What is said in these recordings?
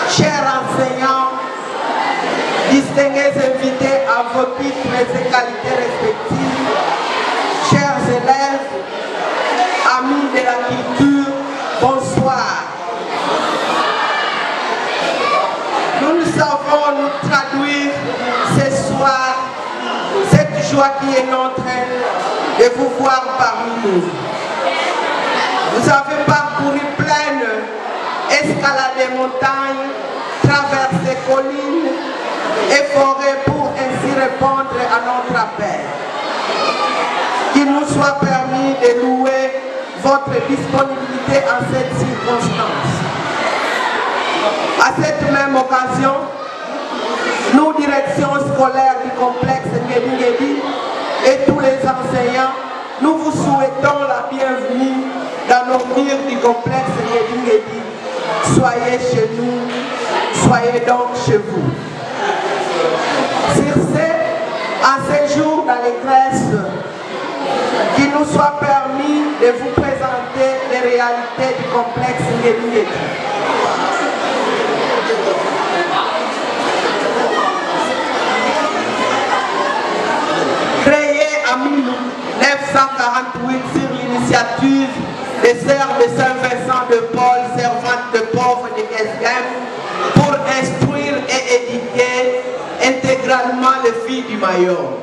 chers enseignants, distingués invités à vos titres et qualités respectives, chers élèves, amis de la culture, bonsoir. Nous savons nous traduire ce soir cette joie qui est notre de vous voir parmi nous. Vous avez parcouru plaines, escaladé montagnes, traversé collines et forêts pour ainsi répondre à notre appel. Qu'il nous soit permis de louer votre disponibilité en cette circonstance. À cette même occasion, nous, direction scolaire du complexe Ngedi et tous les enseignants, nous vous souhaitons la bienvenue dans nos murs du complexe Ngedi. Soyez chez nous, soyez donc chez vous. Sur ce, en ces jours d'allégresse, qu'il nous soit permis de vous présenter les réalités du complexe Ngedi. Créé en 1948 sur l'initiative des sœurs de Saint-Vincent de Paul, servantes de pauvres de Guesghem, pour instruire et éduquer intégralement les filles du Mayom.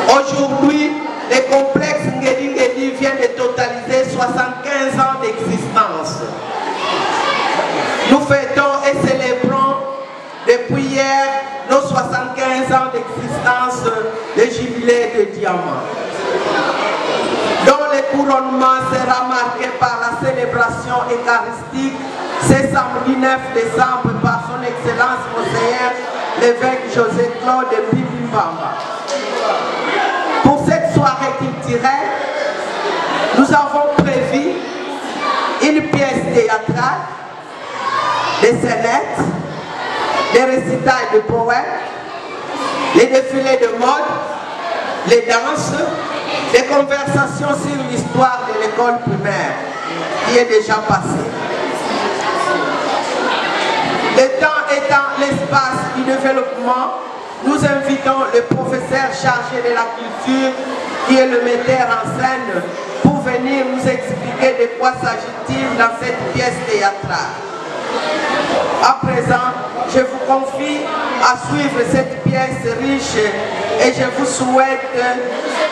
Aujourd'hui, le complexe Ngedi vient de totaliser 75 ans d'existence. Nous fêtons et célébrons depuis hier nos 75 ans d'existence de jubilé de diamant, dont le couronnement sera marqué par la célébration eucharistique ce samedi 9 décembre par son Excellence Monseigneur l'évêque José Claude de Bibimbamba. Pour cette soirée culturelle, nous avons prévu une pièce théâtrale, des scénettes, des récitals de poèmes, les défilés de mode, les danses, des conversations sur l'histoire de l'école primaire qui est déjà passée. Le temps étant l'espace du développement, nous invitons le professeur chargé de la culture qui est le metteur en scène pour venir nous expliquer de quoi s'agit-il dans cette pièce théâtrale. À présent, je vous confie à suivre cette pièce riche et je vous souhaite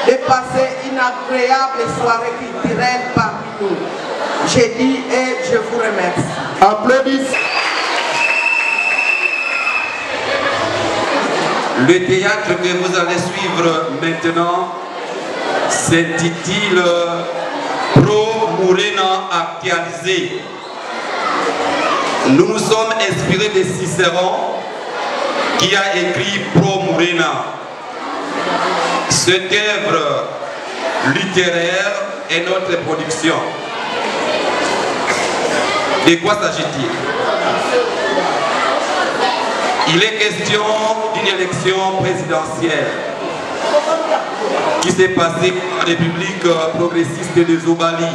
de passer une agréable soirée culturelle parmi nous. J'ai dit et je vous remercie. Applaudissez. Le théâtre que vous allez suivre maintenant s'intitule Pro Morena actualisé. Nous nous sommes inspirés de Cicéron qui a écrit Pro Morena. Cette œuvre littéraire est notre production. De quoi s'agit-il? Il est question d'une élection présidentielle qui s'est passée en République progressiste de Zobali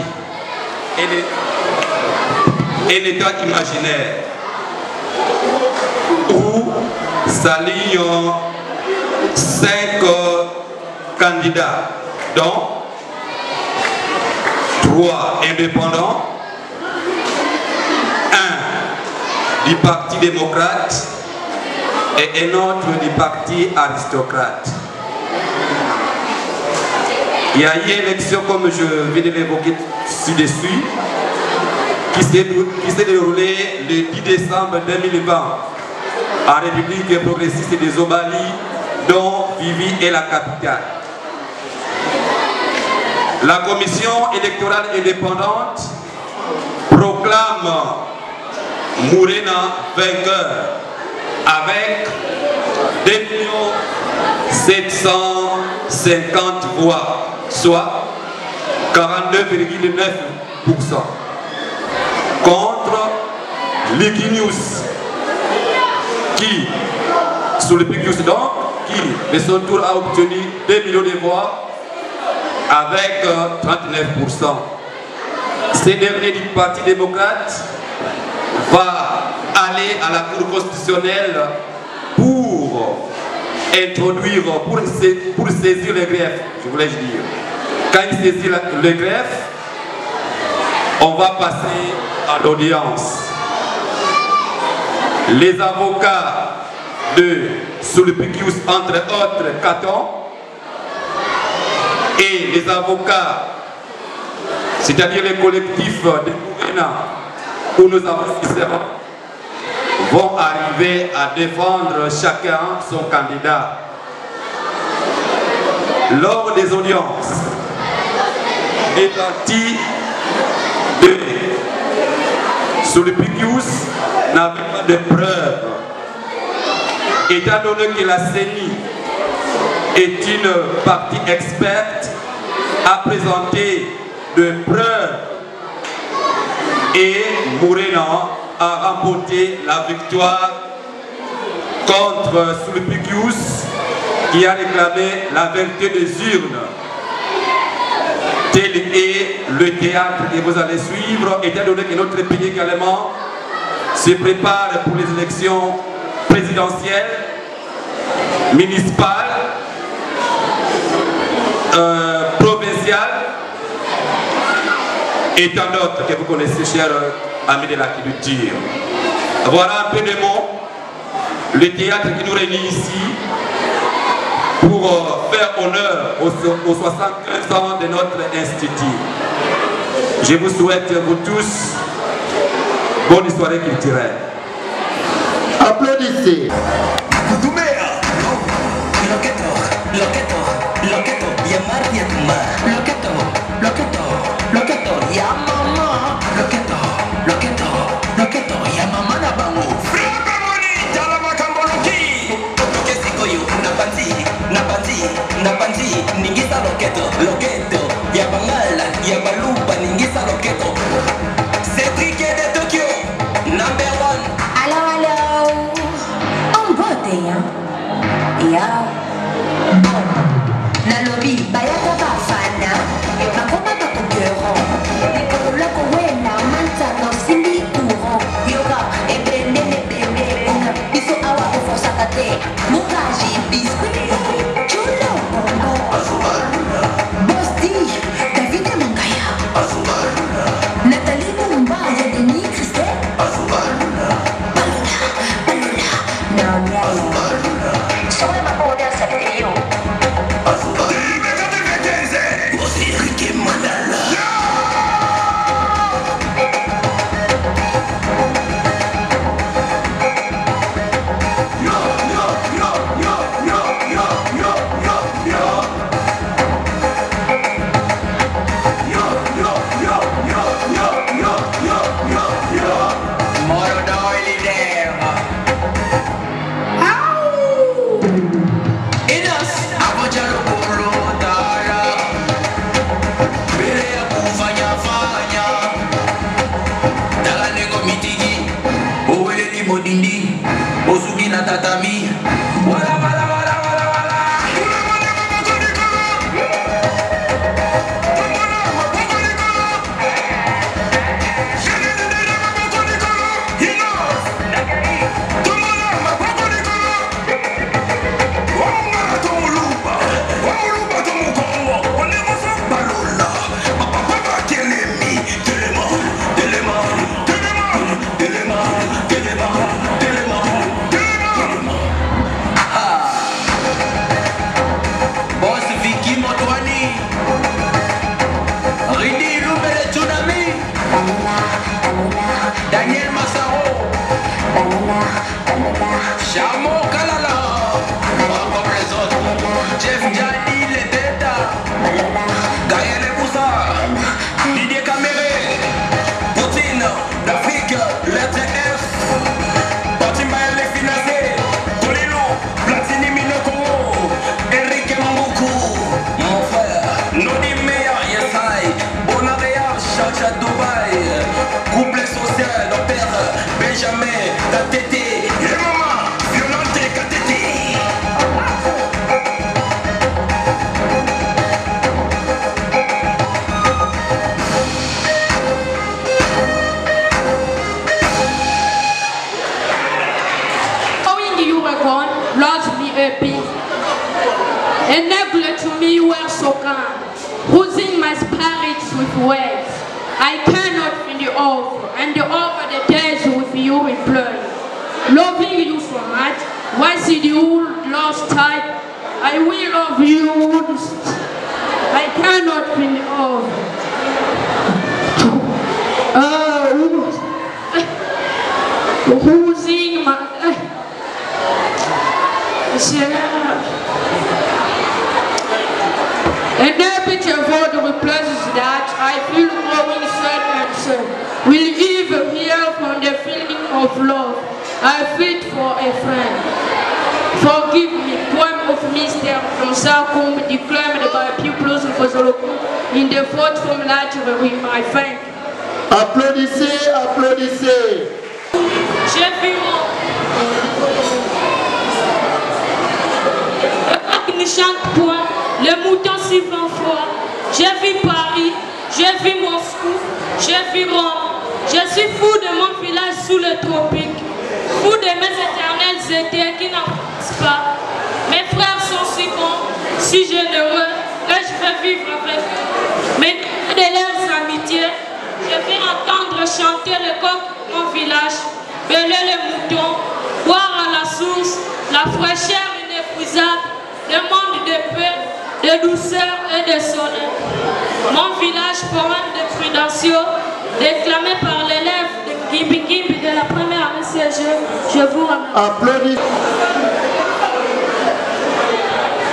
et l'État imaginaire où s'alignent 5 candidats, dont 3 indépendants, 1 du Parti démocrate et un autre du Parti aristocrate. Il y a eu une élection, comme je viens de l'évoquer ci-dessus, qui s'est déroulée le 10 décembre 2020 en République progressiste de Zobali, dont Vivi est la capitale. La commission électorale indépendante proclame Morena vainqueur avec 2 750 voix, soit 42,9%. Contre Liquinius, qui, sous le Piquius donc, qui, de son tour a obtenu 2 millions de voix avec 39%. Ces derniers du Parti démocrate va aller à la Cour constitutionnelle pour introduire, pour saisir le greffe, je voulais dire. Quand il saisit le greffe, on va passer à l'audience. Les avocats de Sulpikius, entre autres, Caton, et les avocats, c'est-à-dire les collectifs de gouvernants où nos investisseurs vont arriver à défendre chacun son candidat. Lors des audiences, les partis de Sulpikius n'avaient pas de preuves. Étant donné que la CENI est une partie experte à présenter de preuves et Morena a remporté la victoire contre Sulpikius qui a réclamé la vérité des urnes. Tel est le théâtre que vous allez suivre, étant donné que notre pays également se prépare pour les élections présidentielles, municipales, provinciales et tant d'autres que vous connaissez, chers amis de la culture. Voilà un peu de mots, le théâtre qui nous réunit ici pour faire honneur aux 75 ans de notre institut. Je vous souhaite, vous tous, bonne soirée culturelle. Applaudissez. Dubaï, couple social, with words. I cannot find the offer, and the offer the days with you reply. Loving you so much, once you lost time, I will love you. I cannot find the offer. Losing my and every for the replaces that I feel growing sad and sad. Will even hear from the feeling of love I feel for a friend. Forgive me, poem of Mystère from Sarcombe declaimed by pupils of Zoloko in the fourth form library. I thank you. Applaudissez, applaudissez. J'ai vu ne chante point, le mouton siffle fort. J'ai vu Paris, j'ai vu Moscou, j'ai vu Rome. Je suis fou de mon village sous le tropique, fou de mes éternels étés qui n'en passent pas. Mes frères sont si bons, si généreux, que je veux vivre avec eux. Mais de leurs amitiés, je vais entendre chanter le coq de mon village, bêler les moutons, boire à la source, la fraîcheur inépuisable, le monde de paix, de douceur et de soleil. Mon village poème de Prudencio, déclamé par l'élève de Gimbi Gimbi de la première année CG, je vous remercie. Applaudissez.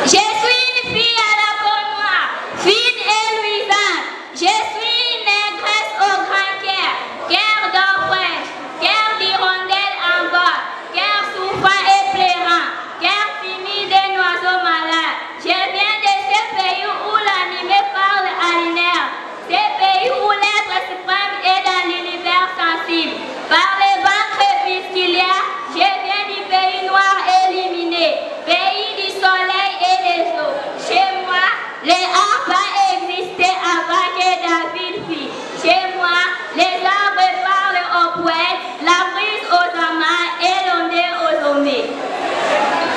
Je suis une fille à la peau noire, fine et luisante. Je suis une négresse au grand cœur, cœur d'orfèvre, cœur d'hirondelle en bas, cœur souffrant et pleurant, cœur fini des oiseaux malades. Je viens de ce pays où l'animé parle à l'inerbe, ce pays où l'être suprême est dans l'univers sensible. Par les vents crépusculaires, je viens du pays noir éliminé, pays du soleil et des eaux. Chez moi, les arbres existaient avant que David fît. Chez moi, les arbres parlent aux poètes, la brise aux amants et l'ondée aux sommets.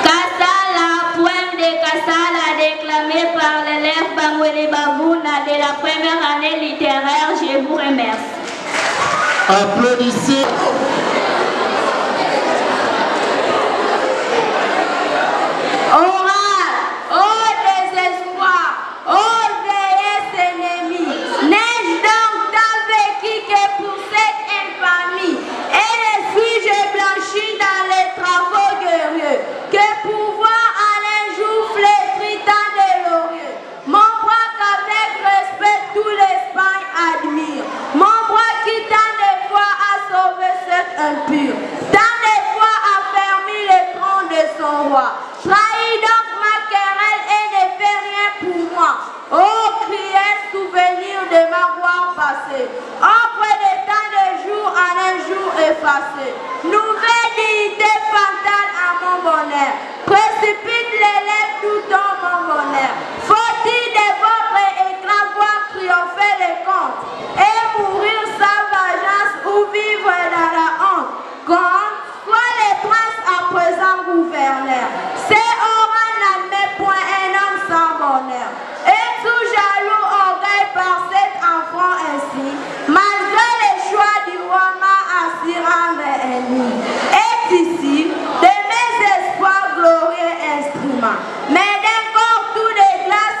Kassala, poème de Kassala déclamé par l'élève Bamwele Babouna de la première année littéraire, je vous remercie. Applaudissez. Orage, oh désespoir, oh vieillesse ennemie, n'ai-je donc tant vécu que pour cette infamie, et les sujets blanchis dans les travaux guerriers, que pour voir en un jour flétri tant de lauriers, mon bras qu'avec respect tout l'Espagne admire, mon bras qui tant de fois a sauvé cet impur, tant de fois a fermé le trône de son roi. Trahis donc ma querelle et ne fais rien pour moi. Oh, criez souvenir de ma gloire passée. Après de tant de jours en un jour effacé. Nouvelle dignité fatale à mon bonheur. Précipite l'élève tout dans mon bonheur. Faut-il de votre éclat voir triompher les comptes et mourir sans vengeance ou vivre dans la honte? Quand soit les princes à présent gouverneurs. C'est Oran n'admet point un homme sans bonheur. Et tout jaloux orgueil par cet enfant ainsi, malgré les choix du roi m'a à s'y rendre ennemi. Est ici de mes espoirs glorieux instruments, mais d'un corps tout de glace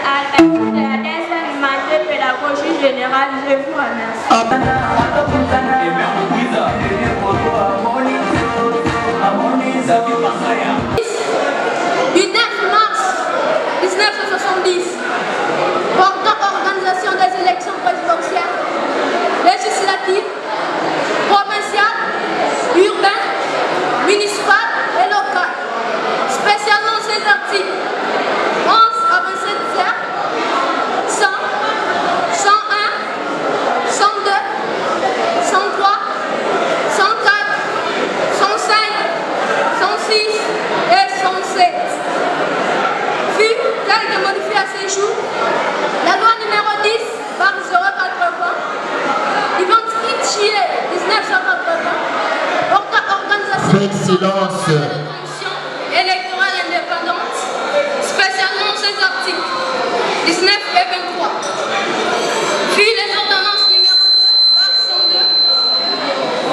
Albertine de la dessin animateur pédagogie générale. Je vous remercie. Du 9 mars 1970, portant organisation des élections présidentielles, législatives, provinciales, urbaines, municipales et locales, spécialement ces articles 11 à 27 tiers, 100, 101, 102, 103, 104, 105, 106 et 107. Vu telle que modifiée à ces jours, la loi numéro 10 par 080 du 28 juillet 1980 portant organisation Faites silence. de la commission électorale indépendante, spécialement ces articles 19 et 23. Puis les ordonnances numéro 2 par 102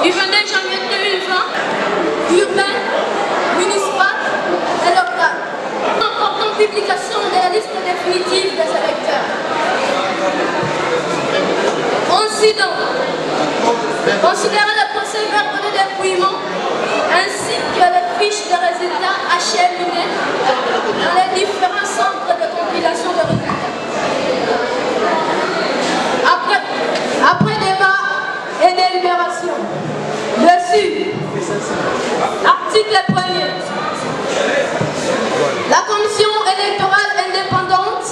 du 22 janvier 2020, urbaine, municipale et locale, portant publication de la liste définitive des électeurs. Ainsi donc, considérez le procès verbal de dépouillement ainsi que les fiches de résultats acheminés dans les différents centres de compilation de résultats. Après débat et délibération, dessus, article 1er, la commission électorale indépendante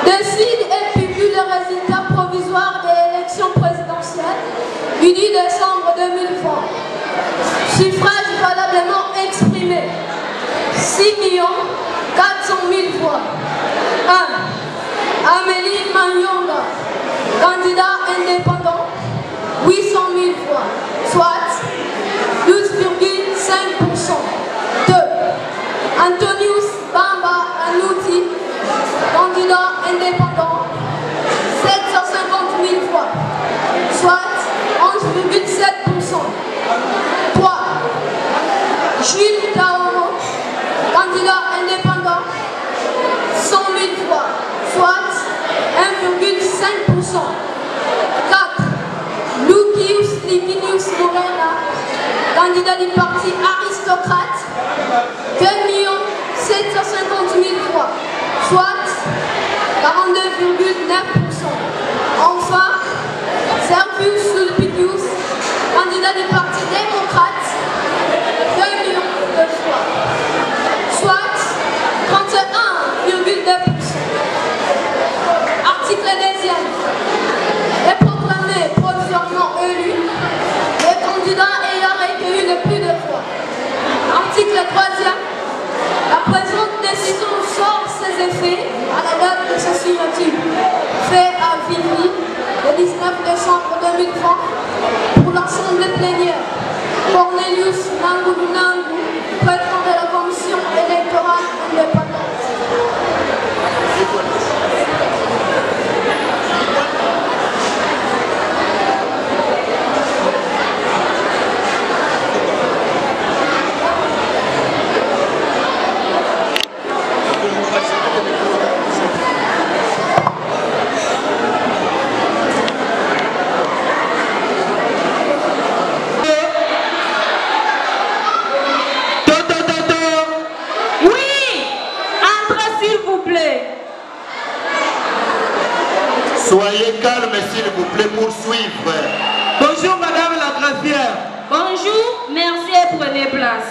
décide et publie le résultat provisoire des élections présidentielles du 10 décembre 2020. Suffrage valablement exprimé 6 400 000 voix. 1. Amélie Manyonga, candidat indépendant, 800 000 voix, soit 12,5%. 2. Antonius Bamba Anouti, candidat indépendant, 750 000 voix, soit 11,7%. 3. Jules Taoro, candidat indépendant, 100 000 voix, soit 1,5%. 4. Lucius Licinius Morena, candidat du parti aristocrate, 2 750 000 voix, soit 42,9%. Enfin, Servius Sulpicius, candidat du parti démocrate, 2 millions de voix, soit 31,2%. Article 2e. Est proclamé provisoirement élu les candidats ayant recueilli le plus de voix. Article 3e. La présente décision sort ses effets à la date de sa signature, fait à Vivi le 19 décembre 2020 pour l'Assemblée plénière. Cornelius Nangu Nangu, président de la Commission électorale indépendante. Soyez calme, s'il vous plaît, pour suivre. Bonjour, madame la greffière. Bonjour, merci et prenez place.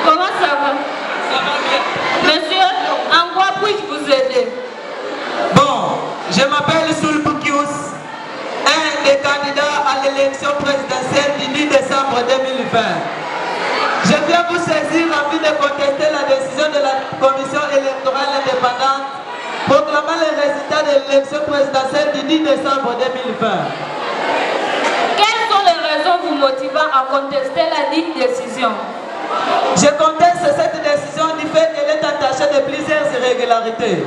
Comment ça va? Ça va bien. Monsieur, en quoi puis-je vous aider? Bon, je m'appelle Sulpicius, un des candidats à l'élection présidentielle du 10 décembre 2020. Je viens vous saisir en vue de contester la décision de la Commission électorale indépendante proclamant les résultats de l'élection présidentielle du 10 décembre 2020. Quelles sont les raisons vous motivant à contester la dite décision? Je conteste cette décision du fait qu'elle est attachée de plusieurs irrégularités.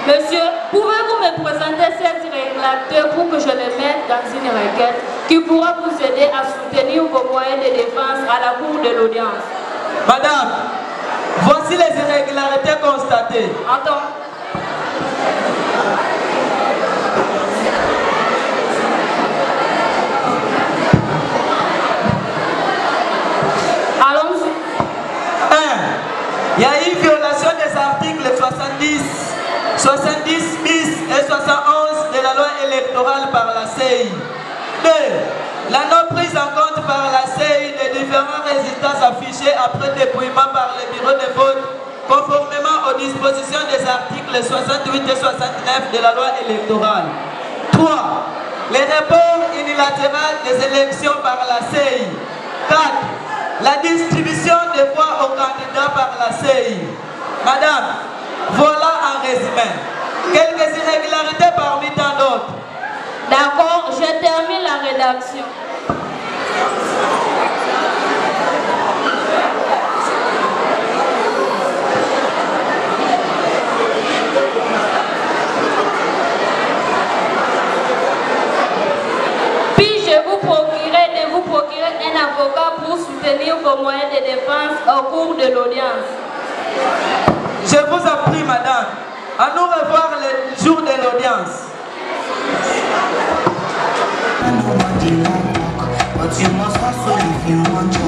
Monsieur, pouvez-vous me présenter ces régulateurs pour que je les mette dans une requête qui pourra vous aider à soutenir vos moyens de défense à la cour de l'audience? Madame, voici les irrégularités constatées. Attends. Allons-y. 1. Il y a eu violation des articles 70 bis et 71 de la loi électorale par la CEI. 2. La non prise en compte par la CEI des différents résultats affichés après dépouillement par le bureau de vote conformément aux dispositions des articles 68 et 69 de la loi électorale. 3. Les reports unilatéraux des élections par la CEI. 4. La distribution des voix aux candidats par la CEI. Madame, voilà en résumé quelques irrégularités parmi tant d'autres. D'accord, je termine la rédaction. Puis-je vous procurer de vous procurer un avocat pour soutenir vos moyens de défense au cours de l'audience? Je vous en prie, madame. À nous revoir le jour de l'audience. But you must hustle if you want to.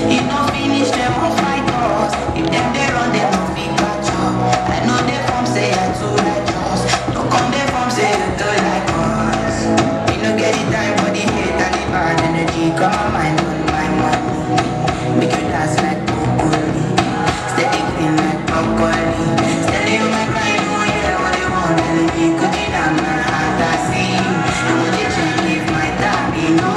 If don't finish, them won't fight us. If them they run, they won't be catch up. I know they from say I too like us. Don't come they from say you too like us. We no get it time for the hate and the bad energy. Come on, my money. Make you dance like broccoli. Steady clean like broccoli. Steady on my grind, oh yeah, what they want. And if you could get on my heart, I see. And when they check if my time be no.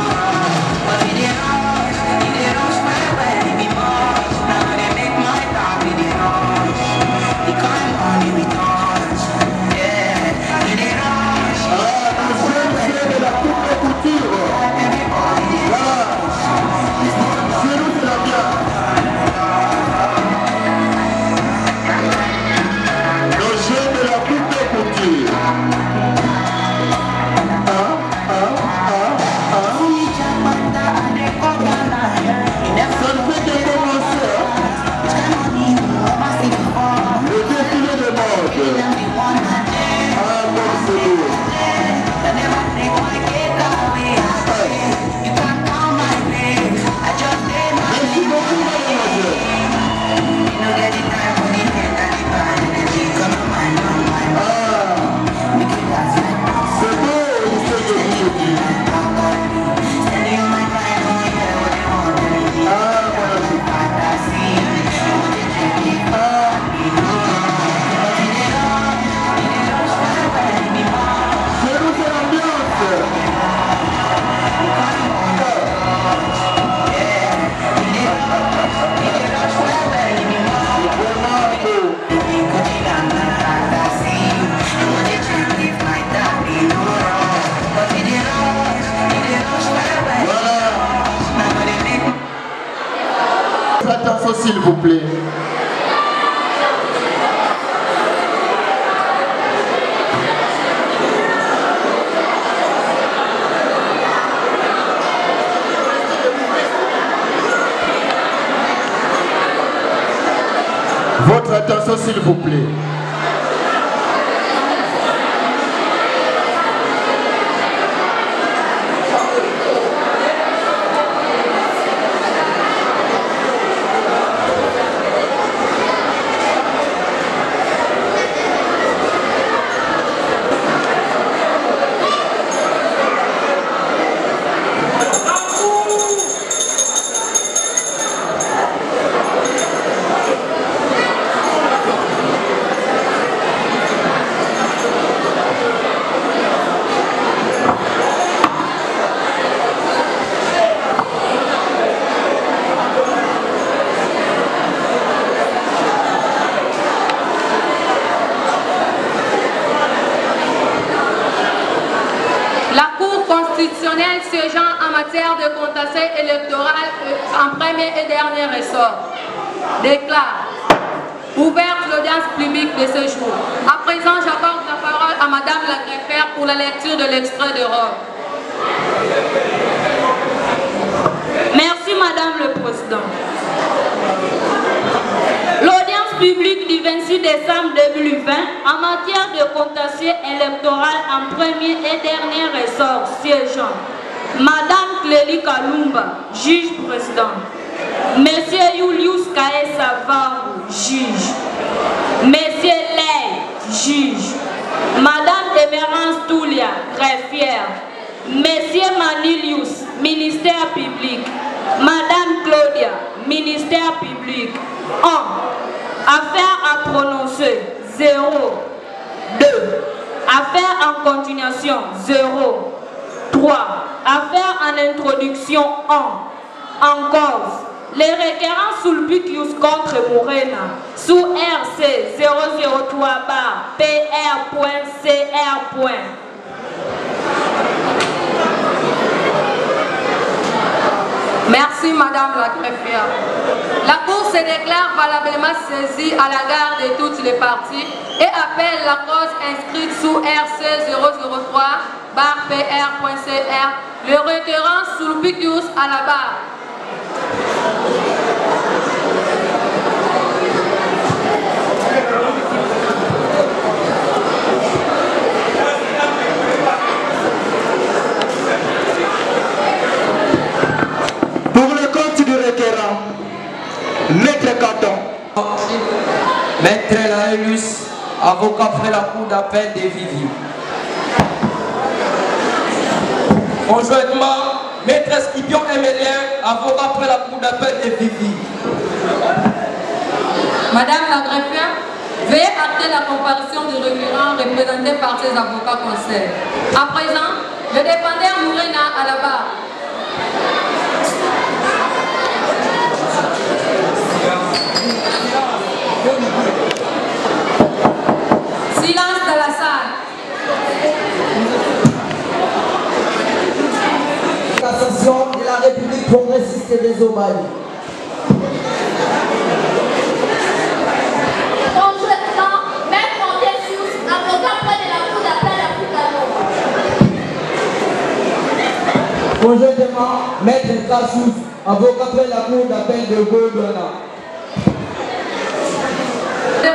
S'il vous plaît. Votre attention s'il vous plaît. Siégeant en matière de contestation électorale en premier et dernier ressort, déclare ouverte l'audience publique de ce jour. À présent, j'accorde pour la lecture de l'extrait de robe. Merci Madame le Président. L'audience publique du 26 décembre 2020 en matière de contentieux électoral en premier et dernier ressort siégeant. Madame Clélie Kalumba, juge président. Monsieur Julius Kae Savarou, juge. Monsieur Ley, juge. Madame Emerance Toulia, greffière. Monsieur Manilius, ministère public. Madame Claudia, ministère public. 1. Affaire à prononcer, 0. 2. Affaire en continuation, 0. 3. Affaire en introduction, 1. En cause, les requérants Sulpikius contre Morena, sous RC 003 PR.CR. Merci Madame la greffière. La Cour se déclare valablement saisie à la garde de toutes les parties et appelle la cause inscrite sous RC 003 PR.CR, le requérant Sulpikius à la barre. Pour le compte du requérant, Maître Caton. Maître Laelius, avocat près la cour d'appel de Vivi. Conjointement, Maître Scipion Emélien, avocat près la cour d'appel de Vivi. Madame la greffière, veuillez acter la comparution du requérant représenté par ses avocats conseils. À présent, le défendeur Morena à la barre. Silence dans la salle. Cassation de la République progressiste des Omaïs. Conjointement, Maître Montesius, avocat près de la cour d'appel africano. Conjointement, Maître Kassous, avocat près la cour d'appel de Gondwana.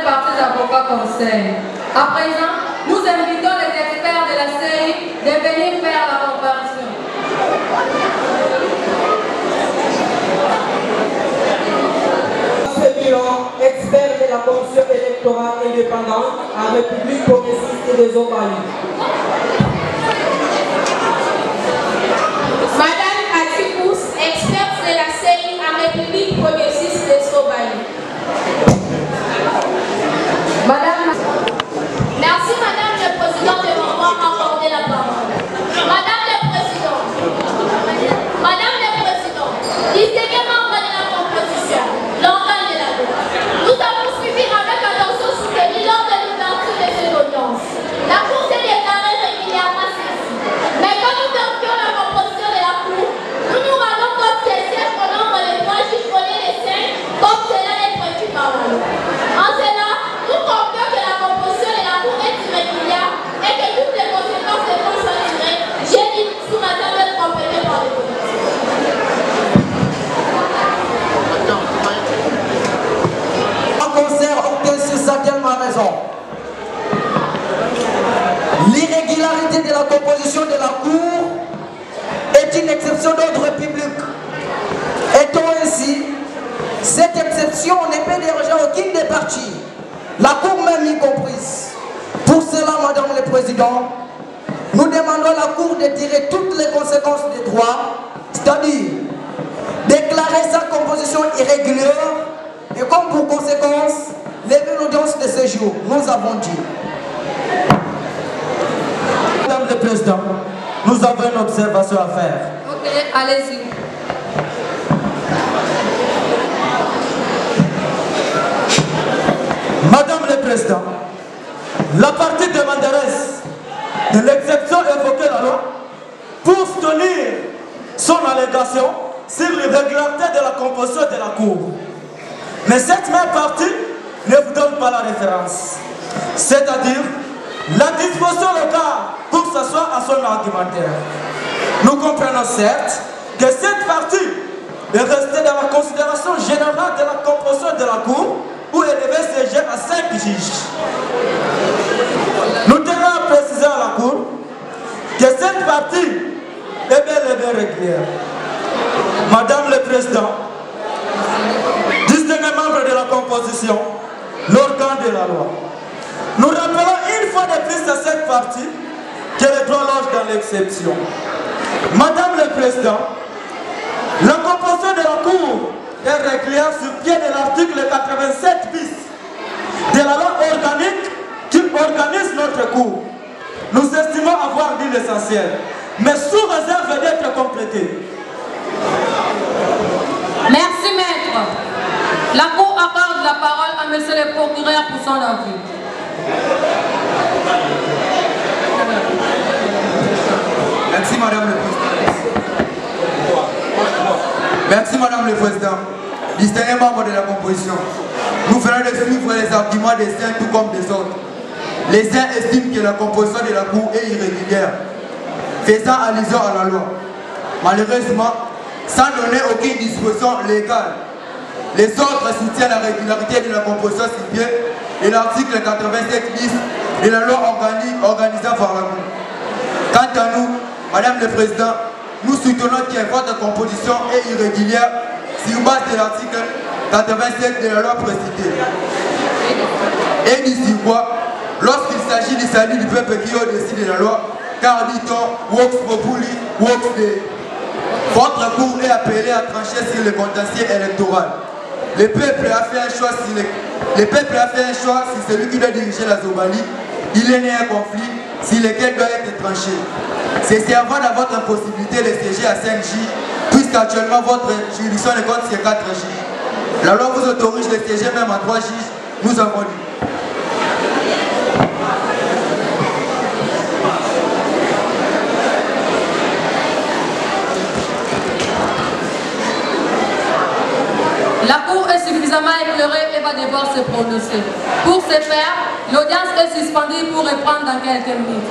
Par ses avocats conseils. À présent, nous invitons les experts de la série de venir faire la comparaison. Expert de la Commission électorale indépendante en République progressiste des Omaïs. Madame Atipous, experte de la série en République progressiste des Omaïs. Merci Madame le Président de m'avoir accordé la parole. Madame le Président, distingués membres de la composition, l'organe de la loi, nous avons suivi avec attention soutenu lors de l'ouverture de cette audience. La Cour s'est déclarée régulièrement saisie. Mais quand nous versions la composition de la Cour, nous nous rendons compte qu'elle siège au nombre de 3 juges au lieu de 5, comme cela est prévu par la loi. En cela, nous comprenons que la composition de la Cour est irrégulière et que toutes les conséquences devront s'en tirer. J'ai dit sous ma table complétée par les politiques. L'irrégularité de la composition de la Cour est une exception d'ordre public. Étant ainsi, cette exception ne peut déroger à aucune des parties, la Cour même y comprise. Pour cela, Madame le Président, nous demandons à la Cour de tirer toutes les conséquences des droits, c'est-à-dire déclarer sa composition irrégulière et comme pour conséquence, lever l'audience de ce jour. Nous avons dit. Madame le Président, nous avons une observation à faire. Ok, allez-y. Madame le Président, la partie demanderesse de l'exception évoquée dans la loi pour soutenir son allégation sur l'irrégularité de la composition de la Cour. Mais cette même partie ne vous donne pas la référence. C'est-à-dire La disposition légale pour s'asseoir à son argumentaire. Nous comprenons certes que cette partie est restée dans la considération générale de la composition de la Cour où elle devait siéger à 5 juges. Nous tenons à préciser à la Cour que cette partie est bel et bien régulière. Madame le Président, distingués membres de la composition, l'organe de la loi. Nous rappelons une fois de plus à cette partie que les droits logent dans l'exception. Madame le Président, la composition de la Cour est régulière sur pied de l'article 87 bis de la loi organique qui organise notre Cour. Nous estimons avoir dit l'essentiel, mais sous réserve d'être complété. Merci, maître. La Cour accorde la parole à monsieur le procureur pour son avis. Merci, Madame le Président. Merci, Madame le Président. Distingués membres de la composition, nous venons de suivre les arguments des uns tout comme des autres. Les uns estiment que la composition de la Cour est irrégulière, faisant allusion à la loi. Malheureusement, sans donner aucune disposition légale, les autres soutiennent la régularité de la composition ciblée de l'article 87 bis de la loi organisée par la Cour. Quant à nous, Madame le Président, nous soutenons que votre composition est irrégulière sur base de l'article 87 de la loi précitée. Et d'ici quoi, lorsqu'il s'agit du salut du peuple qui est au-dessus de la loi, car dit-on, Vox Populi, Vox Dei. Votre Cour est appelée à trancher sur le contentieux électoral. Le peuple a fait un choix sur celui qui doit diriger la Zobalie. Il est né un conflit sur lequel doit être tranché. C'est servant dans votre impossibilité de siéger à 5 juges, puisqu'actuellement votre juridiction ne compte que 4 juges. La loi vous autorise de siéger même à 3 juges, nous avons dit. La Cour est suffisamment éclairée et va devoir se prononcer. Pour ce faire, l'audience est suspendue pour reprendre dans quelques minutes.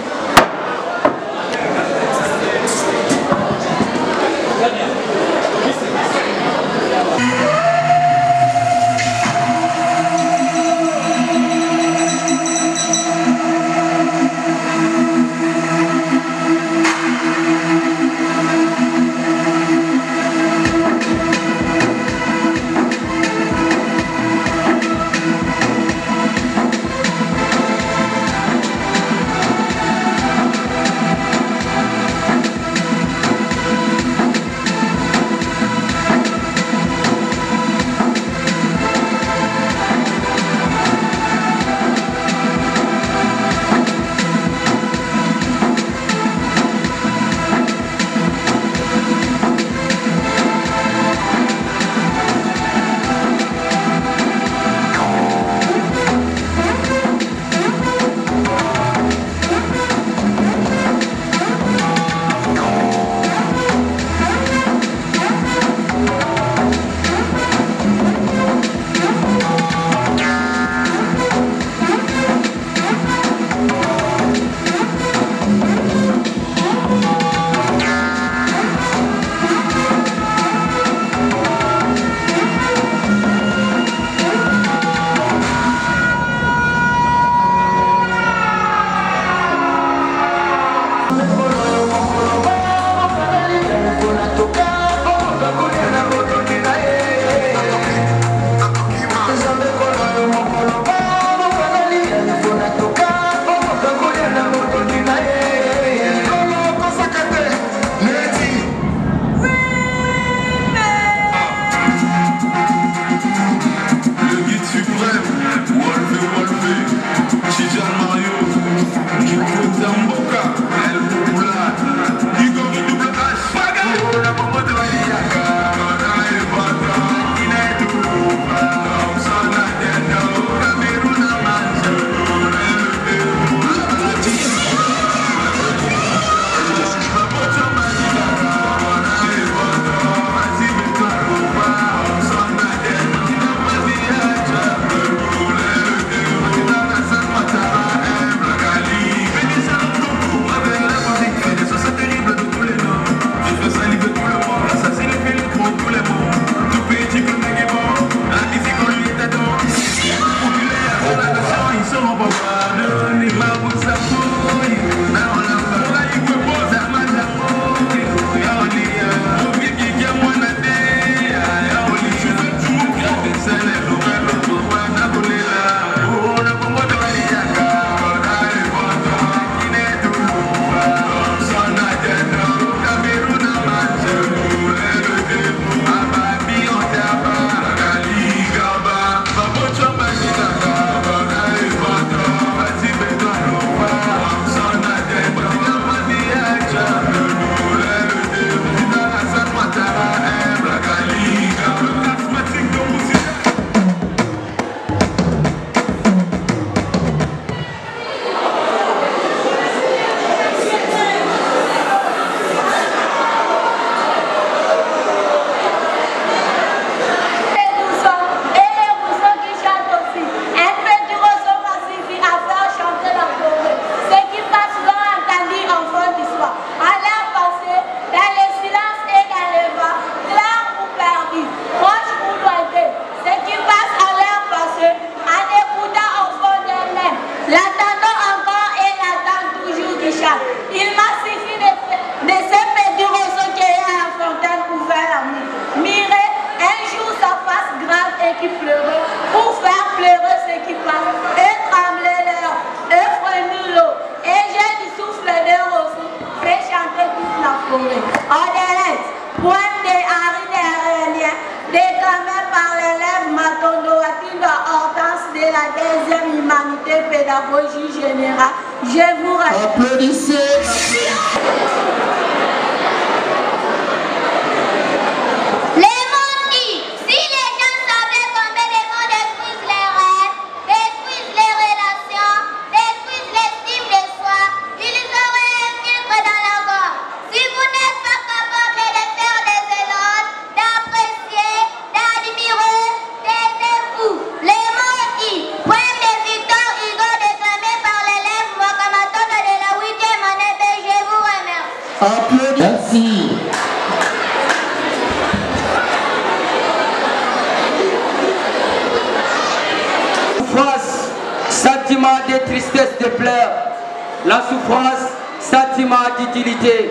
La souffrance, sentiment d'utilité.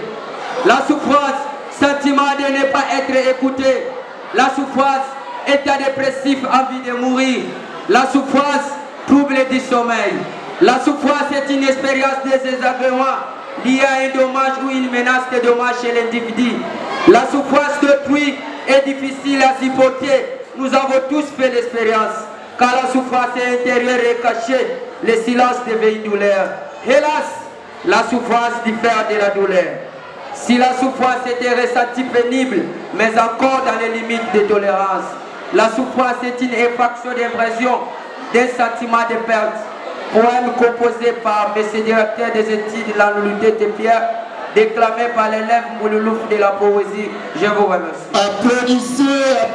La souffrance, sentiment de ne pas être écouté. La souffrance, état dépressif, envie de mourir. La souffrance, trouble du sommeil. La souffrance est une expérience de désagrément liée à un dommage ou une menace de dommage chez l'individu. La souffrance d'autrui est difficile à supporter. Nous avons tous fait l'expérience. Car la souffrance intérieure est cachée, le silence devient une douleur. Hélas, la souffrance diffère de la douleur. Si la souffrance était ressentie pénible, mais encore dans les limites de tolérance, la souffrance est une effraction d'impression, d'un sentiment de perte. Poème composé par M. directeur des études de la Luluté de Pierre, déclamé par l'élève Mouloulouf de la poésie. Je vous remercie. Applaudissez.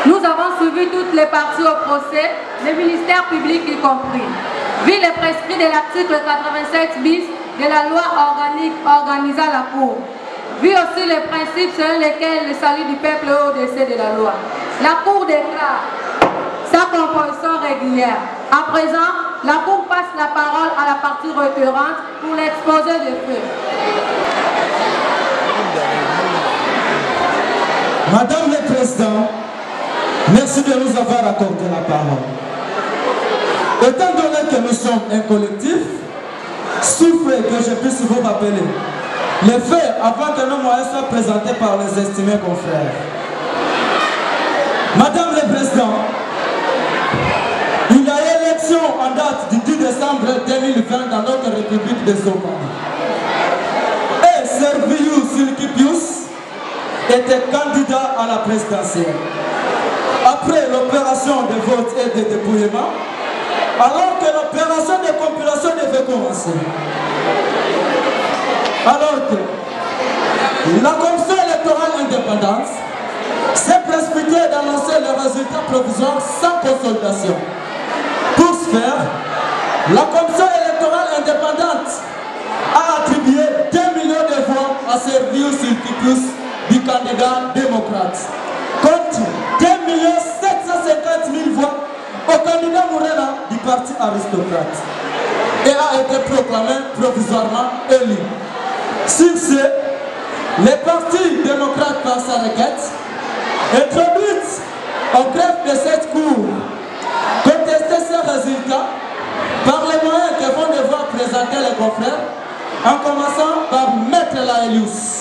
Nous avons suivi toutes les parties au procès, le ministère public y compris. Vu les prescrits de l'article 87 bis de la loi organique organisant la Cour. Vu aussi les principes selon lesquels le salut du peuple est au-dessus de la loi. La Cour déclare sa composition régulière. À présent, la Cour passe la parole à la partie requérante pour l'exposé des faits. Madame le Président, merci de nous avoir accordé la parole. Étant donné que nous sommes un collectif, souffrez que je puisse vous rappeler les faits avant que nos moyens soient présentés par les estimés confrères. Madame le Président, il y a eu élection en date du 10 décembre 2020 dans notre République de Somalie. Et Servius Sulkipius était candidat à la présidentielle. Après l'opération de vote et de dépouillement, alors que l'opération de compilation devait commencer. Alors que la Commission électorale indépendante s'est précipitée d'annoncer les résultats provisoires sans consolidation. Pour ce faire, la Commission électorale indépendante a attribué 2 millions de voix à Servius Sulkipius du candidat démocrate, contre 2 750 000 voix au candidat Mourena du parti aristocrate, et a été proclamé provisoirement élu. Sur ce, les partis démocrates par sa requête, introduite au greffe de cette cour, contester ces résultats par les moyens que vont devoir présenter les confrères, en commençant par Maître Laelius.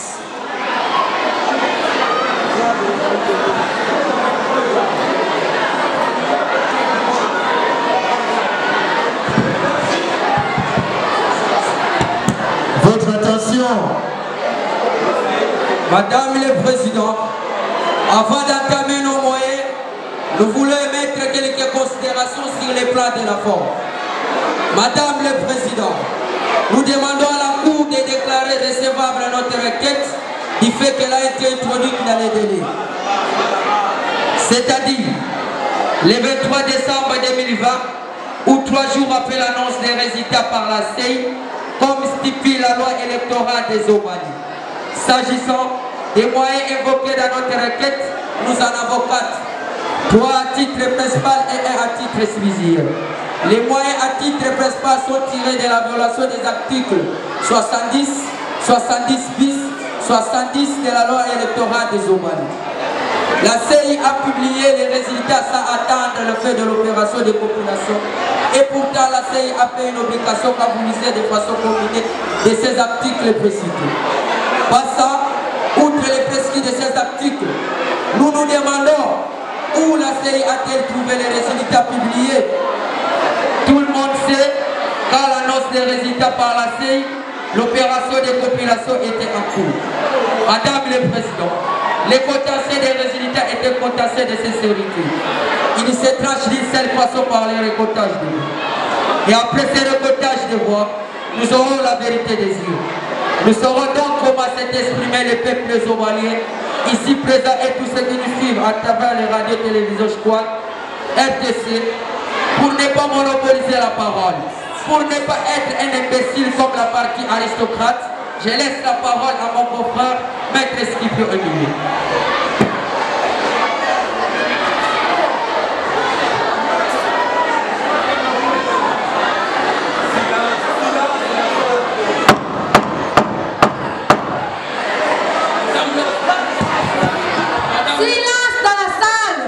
Votre attention. Madame le Président, avant d'entamer nos moyens, nous voulons mettre quelques considérations sur les plans de la forme. Madame le Président, nous demandons à la Cour de déclarer recevable notre requête du fait qu'elle a été introduite dans les délais. C'est-à-dire, le 23 décembre 2020, ou 3 jours après l'annonce des résultats par la CEI, comme stipule la loi électorale des Omani. S'agissant des moyens évoqués dans notre requête, nous en avons 4. 3 à titre principal et 1 à titre subsidiaire. Les moyens à titre principal sont tirés de la violation des articles 70, 70 bis, 70 de la loi électorale des Omani. La CEI a publié les résultats sans attendre le fait de l'opération de population. Et pourtant, la CEI a fait une obligation qu'a vous lisez de façon combinée de ces articles précités. Passant, outre les prescrits de ces articles, nous nous demandons où la CEI a-t-elle trouvé les résultats publiés. Tout le monde sait qu'à l'annonce des résultats par la CEI, l'opération de population était en cours. Madame le Président, les contentieux des résultats étaient contentieux de sincérité. Il se tranche d'une seule façon par les récoltages de voix. Et après ces récoltages de voix, nous aurons la vérité des yeux. Nous saurons donc comment s'est exprimé le peuple somalien, ici présent et tous ceux qui nous suivent à travers les radios, télévisions, je crois, RTC, pour ne pas monopoliser la parole, pour ne pas être un imbécile comme la partie aristocrate. Je laisse la parole à mon confrère, Maître Scipio Emilio. Silence dans la salle.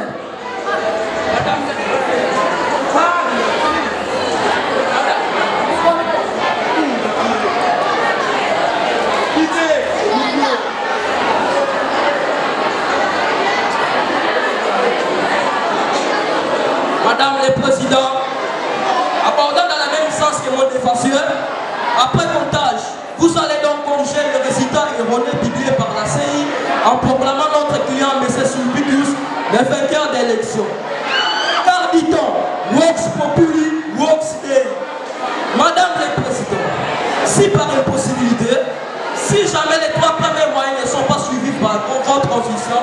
Madame le Président, abordant dans la même sens que mon défenseur, après comptage, vous allez donc corriger le résultat erroné publié par la CEI en proclamant notre client M. Sulkipius le vainqueur d'élection. Car dit-on, Vox Populi, Vox Dei. Madame le Président, si par impossibilité, si jamais les 3 premiers moyens ne sont pas suivis par votre conviction,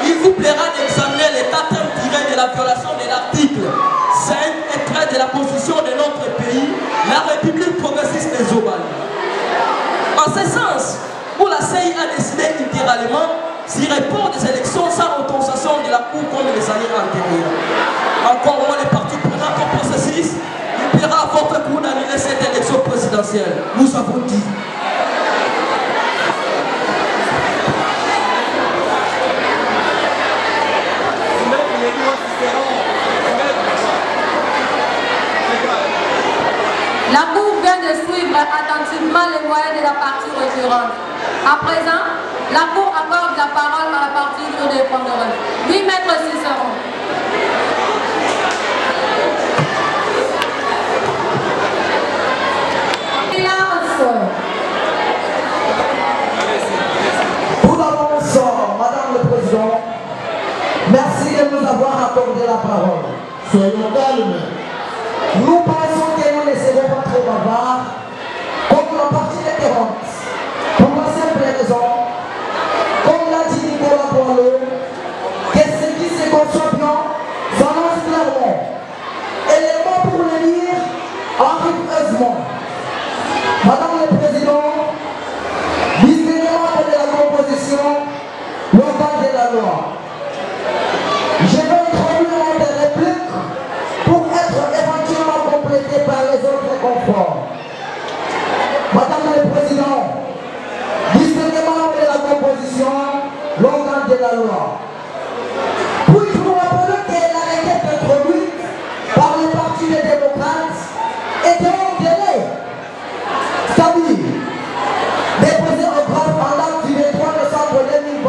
il vous plaira d'examiner les 4 tirés de la violation de l'article 5 et 13 de la Constitution de notre pays, la République progressiste des Omani. En ce sens, où la CEI a décidé littéralement s'y report des élections sans autorisation de la Cour comme les années antérieures. Encore moins les partis prenant comme processus, il plaira à votre Cour d'annuler cette élection présidentielle. Nous avons dit. de la partie requérante. À présent, la Cour accorde la parole à la partie défenderesse. Oui, Maître Cicéron. Tout d'abord, Madame le Président, merci de nous avoir accordé la parole. Soyons calmes. Nous pensons que nous ne serons pas trop bavards comme la partie requérante. Pour la simple raison, comme l'a dit Nicolas Boileau, que ce qui se conçoit bien s'annonce clairement. Et les mots pour le lire arrivent heureusement. Madame le Président, discernement de la composition, l'organe de la loi. Je vais introduire des répliques pour être éventuellement complétées par les autres conformes. Madame le Président, discernement de la composition, l'organe de la loi. Puis-je vous rappeler que la requête introduite par le Parti des démocrates était en délai, c'est-à-dire déposée au grave en date du 23 décembre 2020,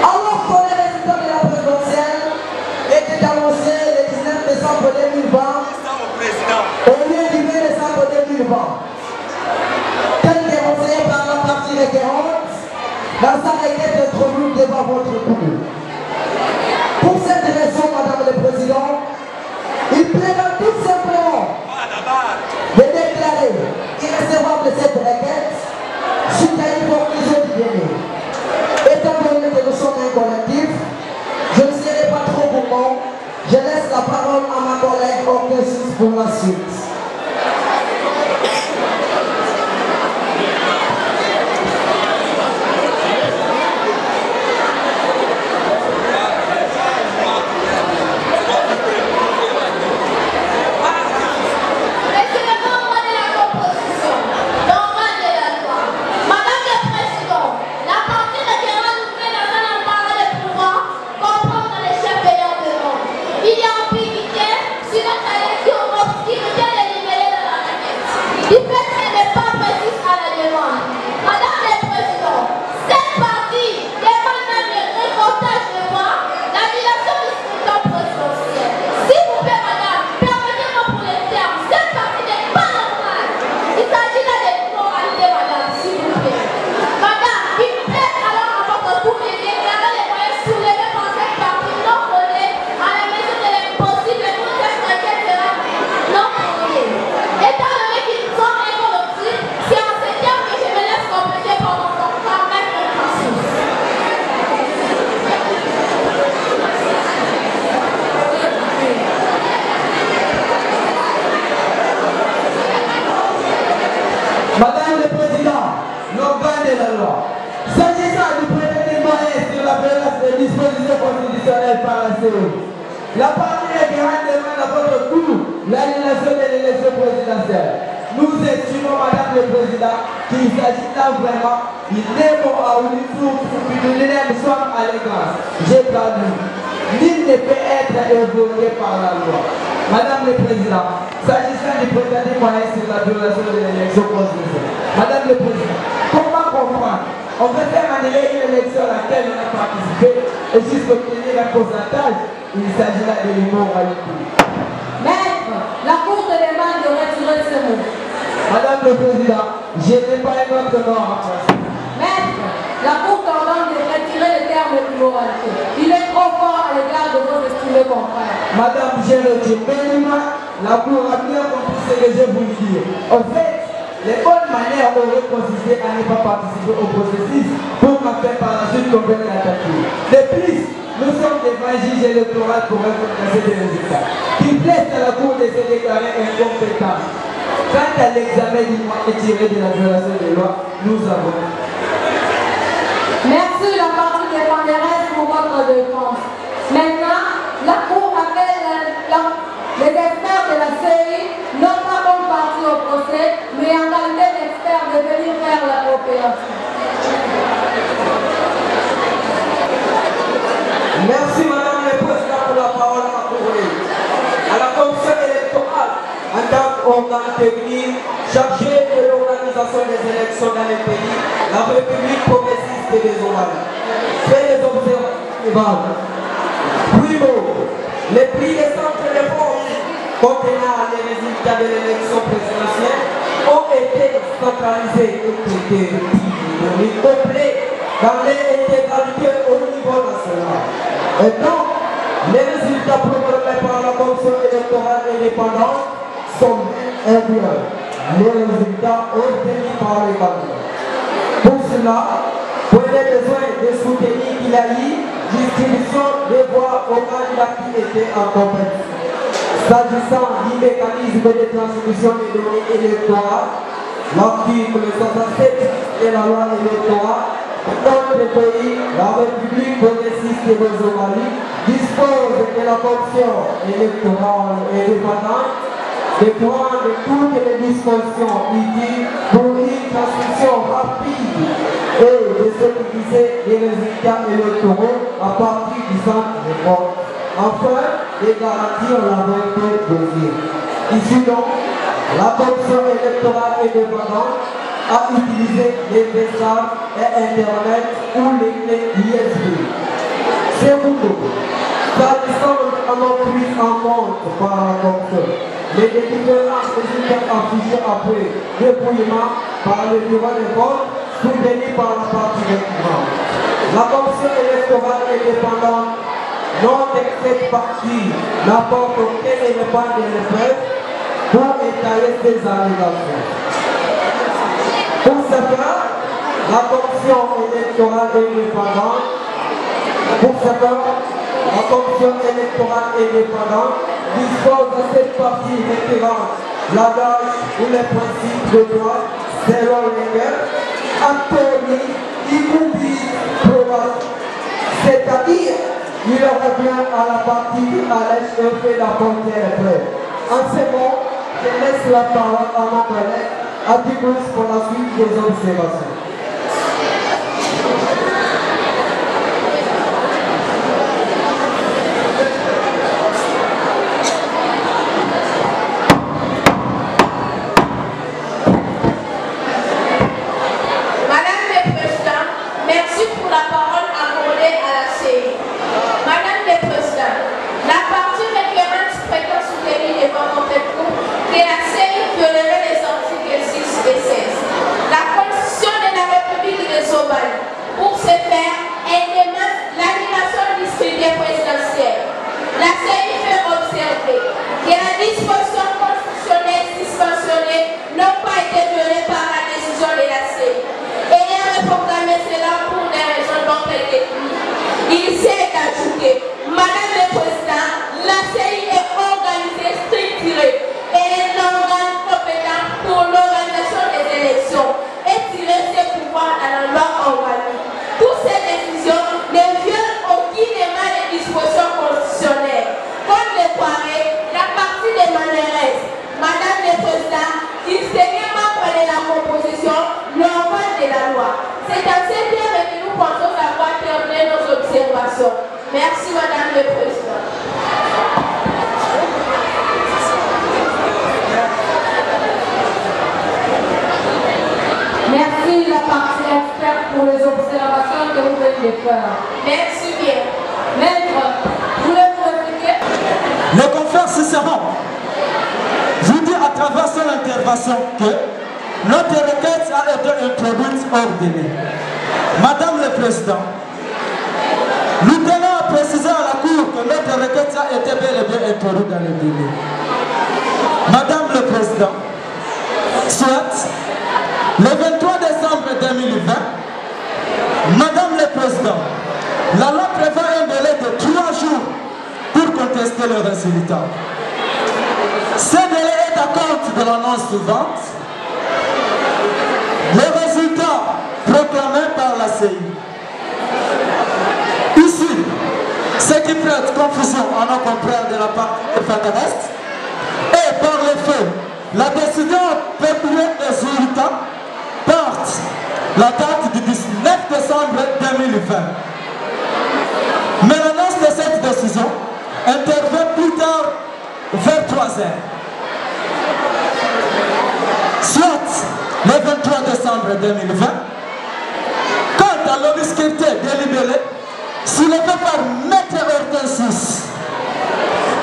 alors que les résultats de la présidentielle étaient annoncés le 19 décembre 2020 au lieu du 20 décembre 2020. Tel que renseigné par la partie requérante dans sa requête introduite devant votre cour. Pour cette raison, Madame le Président, il plaidera tout simplement de déclarer irrecevable cette requête suite à une conclusion du délai. Étant donné que nous sommes un collectif, je ne serai pas trop gourmand. Je laisse la parole à ma collègue Orchestre pour la suite. Madame le Président, l'organe de la loi. S'agissant du prétendu sur la violation des dispositions constitutionnelles par la CE, la partie requérante demande à votre tour l'annulation de l'élection présidentielle. Nous estimons, Madame le Président, qu'il s'agit là vraiment d'une démo à une source d'une énorme somme à l'égard. J'ai traduit. Nul ne peut être évoqué par la loi. Madame le Président, s'agissant du prétendu moyen sur la violation de l'élection constitutionnelle, Madame le Président, comment comprendre? On veut faire annuler une élection à laquelle on a participé et juste obtenir un pourcentage. Il s'agit là de l'immoralité. Maître, la Cour te demande de retirer ce mot. Madame le Président, je n'ai pas un autre nom à passer. Maître, la Cour t'ordonne de retirer le terme immoralité. Il est trop fort à l'égard de vos estimés confrères. Madame, j'ai retiré. Mais la Cour a bien compris ce que je voulais dire. En fait, les bonnes manières auraient consisté à ne pas participer au processus pour m'affecter par la suite convaincre l'attaquer. De plus, nous sommes devant un juge électoral pour reconnaître des résultats. Il plaise à la Cour de se déclarer incompétent. Quant à l'examen du mois tiré de la violation des lois, nous avons. Merci la partie défenderesse pour votre défense. Maintenant, la Cour appelle les experts de la CI, non pas comme partie au procès, mais en qualité d'experts de venir faire la coopération. Merci Madame le Président pour la parole accordée. À la Commission électorale, en tant qu'organe technique chargé de l'organisation l'organisation des élections dans les pays, la République progressiste des Omalis fait les observations suivantes. Primo, les prix des centres de vote contenant les résultats de l'élection présidentielle ont été centralisés et traités complets dans l'intégralité au niveau national. Et donc, les résultats proclamés par la Commission électorale indépendante sont inférieurs. Les résultats obtenus par les candidats. Pour cela, prenez besoin de soutenir qu'il y a eu distribution des voix aux candidats qui étaient en compétition. S'agissant du mécanisme de transmission des données électorales, l'article 67 de la loi électorale, notre pays, la République progressiste des Omalis, dispose de la Commission électorale indépendante de prendre toutes les dispositions utiles pour une transmission rapide et de sécuriser les résultats électoraux à partir du centre de vote, afin de garantir la vérité des yeux. Ici donc, la Commission électorale indépendante a utilisé les messages et Internet ou les clés USB. C'est vous, s'agissant de la prise en compte par la Commission, les différents résultats affichés après dépouillement par le bureau de vote soutenus par la partie récurrente. La Commission électorale indépendante, non de cette partie, n'apporte aucun élément de preuve pour étayer ces allégations. Pour ce faire, la Commission électorale indépendante, dispose de cette partie référente, l'adage ou les principes de droit selon lesquels Anthony Ibubi probation, c'est-à-dire il revient à la partie qui allège un fait d'apporter les preuves. En ce moment, je laisse la parole à mon collègue Adibus pour la suite des observations. Pour ce faire, elle demande l'annulation du scrutin présidentiel. La CEI fait observer que la disposition constitutionnelle suspensionnée n'a pas été violée par la décision de la CEI. Ayant reprogrammé cela pour des raisons dont elle décline. Il s'est ajouté, Madame le Président, la CEI est organisée, structurée et est l'organe compétent pour l'organisation des élections et tirer ses pouvoirs à la loi organique. Toutes ces décisions ne violent aucunement les dispositions constitutionnelles. Comme le paraît, la partie des manieresses, Madame le Président, distinguée membre de la composition normale de la loi. C'est dans cette terme que nous pensons avoir terminé nos observations. Merci Madame le Président. Merci la partie experte pour les observations que vous venez de faire. Merci bien. Maître, voulez-vous répliquer? Le confrère Cicéron vous dit à travers son intervention que notre requête a été introduite hors délai. Madame le Président, nous tenons à préciser à la Cour que notre requête a été bel et bien introduite dans le délai. Madame le Président, soit le 23 décembre 2020, Madame le Président, la loi prévoit un délai de 3 jours pour contester le résultat. Ce délai est à compte de l'annonce suivante. Les résultats proclamés par la CEI. Ici, ce qui prête confusion à nos confrères de la partie fataliste et par le fait, la décision perpétuelle des résultats porte la date du 19 décembre 2020. Mais l'annonce de cette décision intervient plus tard vers 3 heures. Soit le 23 décembre décembre 2020. Quant à l'obscurité délibérée, soulevé par Maître Hortensis,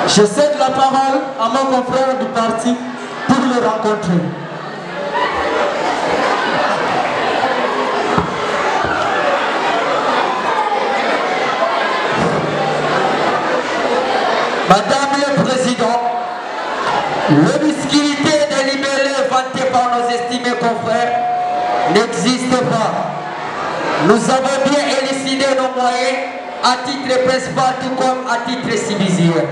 je cède la parole à mon confrère du parti pour le rencontrer. Madame le Président, l'obscurité délibérée vantée par nos estimés confrères n'existe pas. Nous avons bien élucidé nos moyens à titre principal tout comme à titre subsidiaire.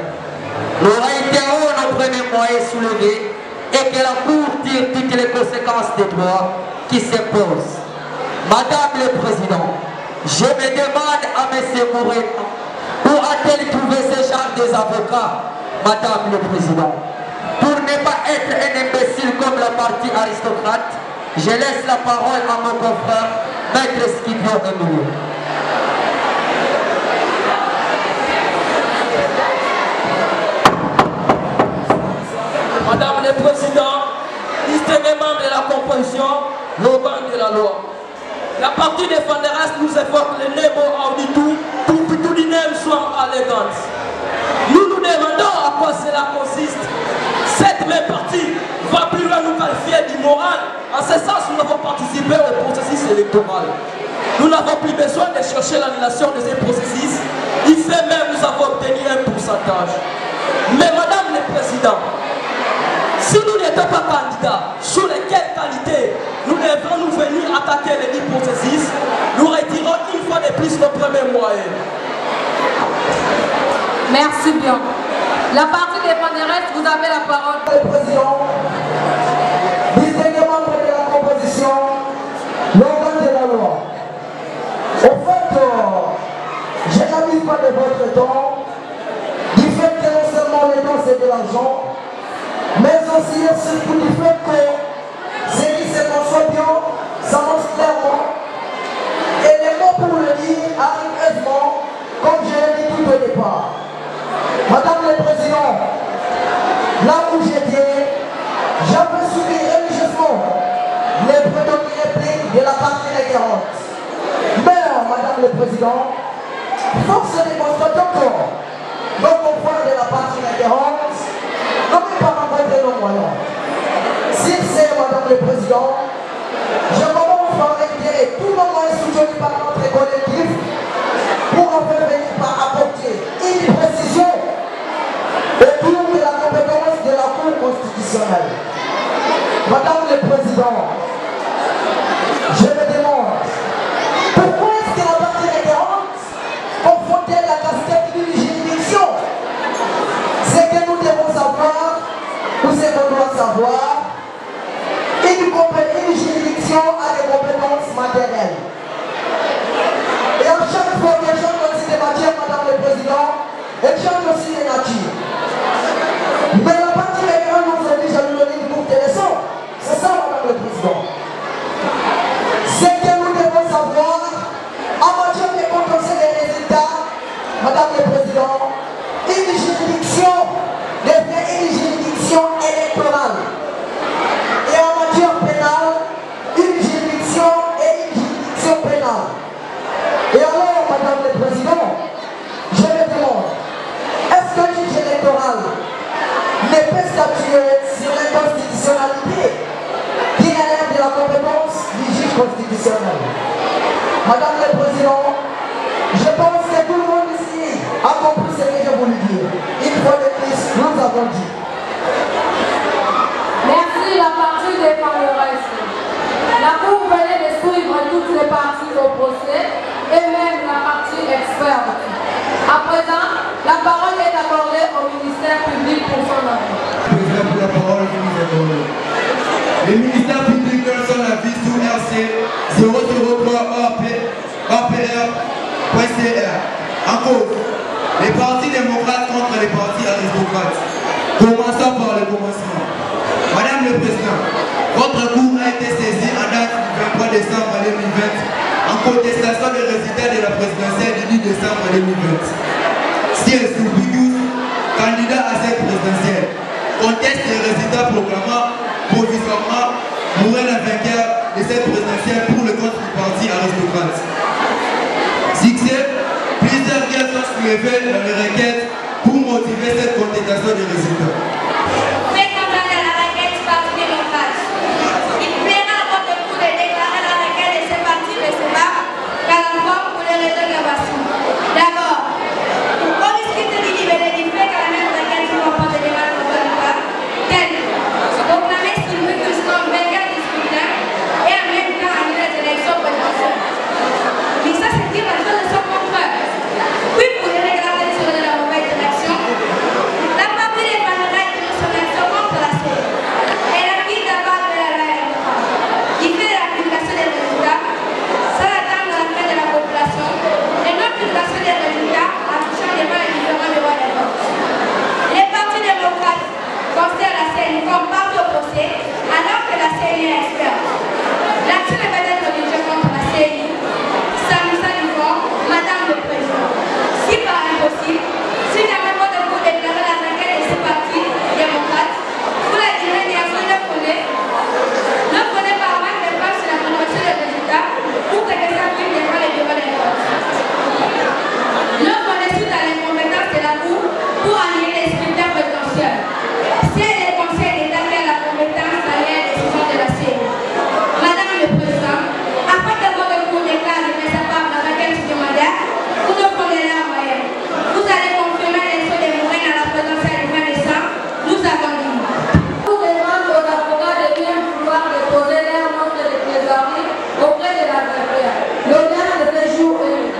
Nous réitérons nos premiers moyens soulevés et que la Cour tire toutes les conséquences des droits qui s'imposent. Madame le Président, je me demande à M. Moreno, où a-t-elle trouvé ce genre des avocats, Madame le Président? Pour ne pas être un imbécile comme la partie aristocrate, je laisse la parole à mon confrère, Maître Scipio Emilio. Madame le Président, distingués membres de la composition, l'organe de la loi. La partie des fédéralistes nous évoque le Nebo Auditu pour que tout le monde soit élégant. Nous nous demandons à quoi cela consiste. Cette même partie va plus loin nous qualifier d'immoral. En ce sens, nous avons participé au processus électoral. Nous n'avons plus besoin de chercher l'annulation de ces processus. Il fait même nous avons obtenu un pourcentage. Mais Madame le Président, si nous n'étions pas candidats, sur lesquelles qualités nous devrons nous venir attaquer les 10 processus, nous retirons une fois de plus nos premiers moyens. Merci bien. La partie des fédéralistes, vous avez la parole. Le Président, distingués membres de la composition, l'organe de la loi. Au fait, je n'abuse pas de votre temps, du fait que non seulement le temps c'est de l'argent, mais aussi et surtout du fait que ce qui se conçoit bien s'annonce clairement et les mots pour le dire arrivent aisément, comme je l'ai dit tout au départ. Madame le Président, là où j'étais, j'avais suivi religieusement les prédominantes répliques de la partie requérante. Mais, Madame le Président, force est de constater encore nos confrères de la partie requérante n'ont pas rencontré nos moyens. Si c'est, Madame le Président, je commence par réitérer tous nos moyens soutenus par notre collectif pour en faire venir par apporter une précision autour de la compétence de la Cour constitutionnelle. Madame le Président, je me demande pourquoi est-ce que la partie requérante confrontait la casquette d'une juridiction? Ce que nous devons savoir, ou ce qu'on doit savoir, une juridiction a des compétences matérielles. Et à chaque fois qu'elle change aussi des matières, Madame le Président, elle change aussi des natures. Mais la partie requérante nous oblige à nous donner une courte leçon. C'est ça, Madame le Président. Ce que nous devons savoir en matière de contentieux des résultats, Madame le Président, une juridiction devient une juridiction électorale. Et en matière pénale, une juridiction est une juridiction pénale. Et alors, Madame le Président, je me demande, est-ce que le juge électoral ne peut statuer sur l'inconstitutionnalité qui relève de la compétence du juge constitutionnel? Madame le Président, je pense que tout le monde ici a compris ce que je voulais dire. Une fois de plus, nous avons dit. Merci, la partie des fédéralistes. La Cour venait de suivre toutes les parties au procès et même la partie experte. À présent, la parole est accordée au ministère public pour son avis. Président, pour la parole qui nous est donnée. Le ministère public donne son avis sous RC 003 APR.CR. En cause, les partis démocrates contre les partis aristocrates. Commençons par le commencement. Madame le Président, votre cour a été saisie en date du 23 décembre 2020 en contestation des résultats de la présidentielle du 10 décembre 2020. Siège Sulpigius, candidat à cette présidentielle, conteste les résultats proclamant provisoirement Moreno vainqueur de cette présidentielle pour le compte du parti aristocrate. Succès, plusieurs biens sont soulevés dans les requêtes pour motiver cette contestation des résultats. Fait condamner la requête du Parti démocrate. Il plaira à votre coup de déclarer la requête de ce parti recevable qu'à la forme pour les raisons de voici. D'abord, pour discuter du libellé du fait qu'à la même requête qui comporte des débats contradictoires, tels proclamer Sylvie comme vainqueur du scrutin et en même temps annuler les élections présidentielles. Mais ça, c'est dire la chose de son contraire. Puis pour les regarder sur de la mauvaise direction, la partie des panérailles de son action contre la CEI. Elle a mis d'abord de la loi électorale, qui fait de l'application des résultats, sans attendre la fin de la population, et non l'application des résultats affichant devant les différents devoirs des votes. Les partis démocrates considèrent la CEI comme partie opposée, alors que la CEI est experte. L'action est peut-être dirigée contre la CEI, s'agissant du fond, Madame le Président. Si par impossible, si jamais votre coup déclarer la requête de ce parti démocrate, vous la direz néanmoins le prenez par manque de preuves sur la promotion des résultats pour que ça puisse devant les bureaux des votes. Le prenez suite à l'incompétence de la Cour pour annuler les scrutins présidentiels. C'est le Conseil d'État qui a la compétence d'annuler les décisions de la CEI. Madame le Président, après que votre Cour déclare de sa part la requête supplémentaire, vous ne prenez la moyenne. Vous allez confirmer l'élection des moyens à la présidentielle du 20 décembre. Nous avons dit. Nous demandons aux avocats de bien vouloir déposer leur nombre de trésorerie auprès de la greffière. L'audience de ce jour est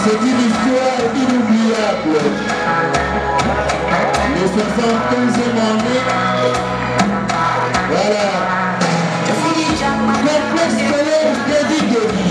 c'est une histoire inoubliable. Le 75e année, voilà. Complexe scolaire David Devi.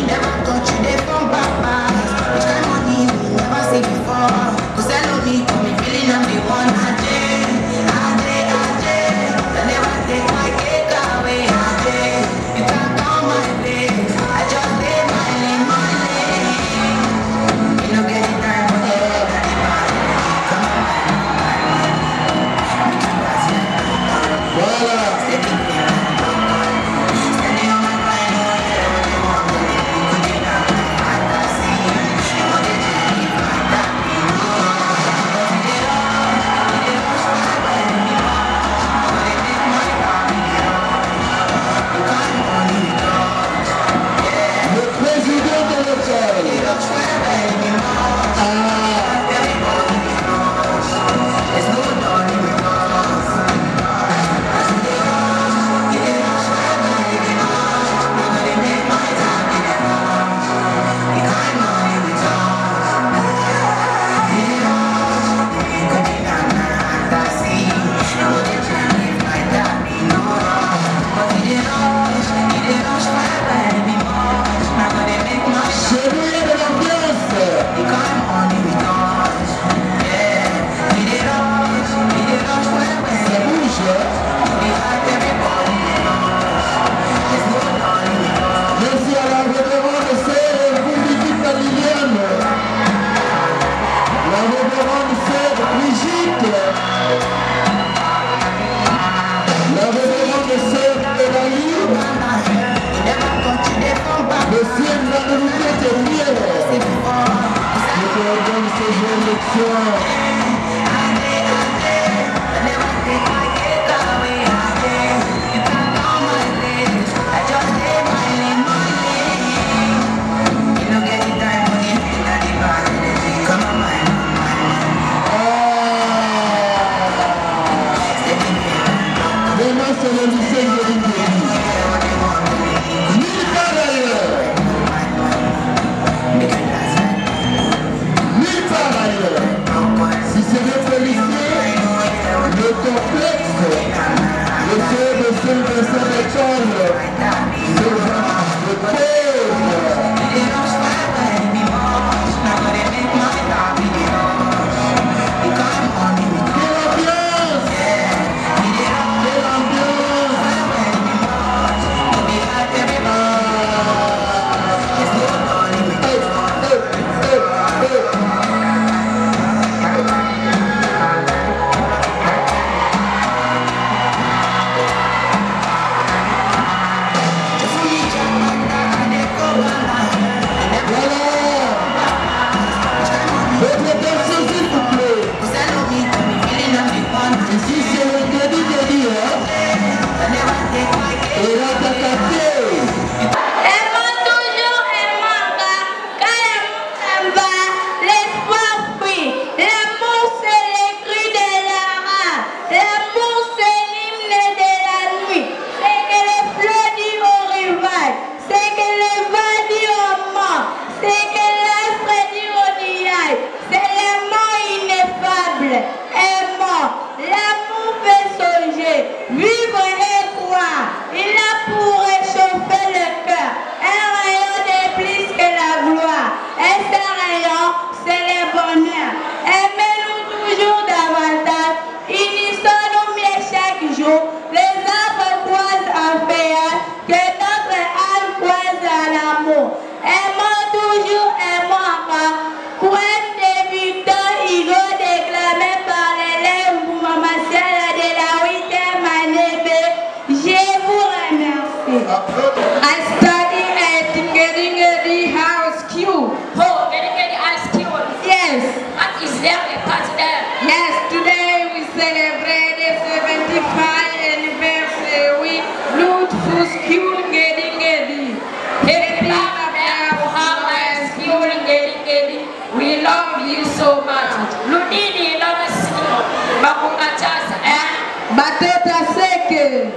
prêcher, vivre et croire. Il a pour réchauffer le cœur. Un rayon est plus que la gloire. Et ce rayon, c'est le bonheur. Aimez-nous toujours davantage. Unissons-nous mieux chaque jour. Les arbres croisent en feuillage, que notre âme croise à l'amour. Aimons toujours, aimons encore. Poème débutant, Hugo déclamé par l'élève Boumamaciala de la 8e année B. Je vous remercie. I study at Ngedi House Q. Oh, Ngedi House Q. Yes. What is there a party there? Yes, today we celebrate the 75th anniversary with Bluetooth Q Ngedi. Happy birthday, Q Ngedi. We love you so much. Lunini love Bakungachasa, eh? Batata seke.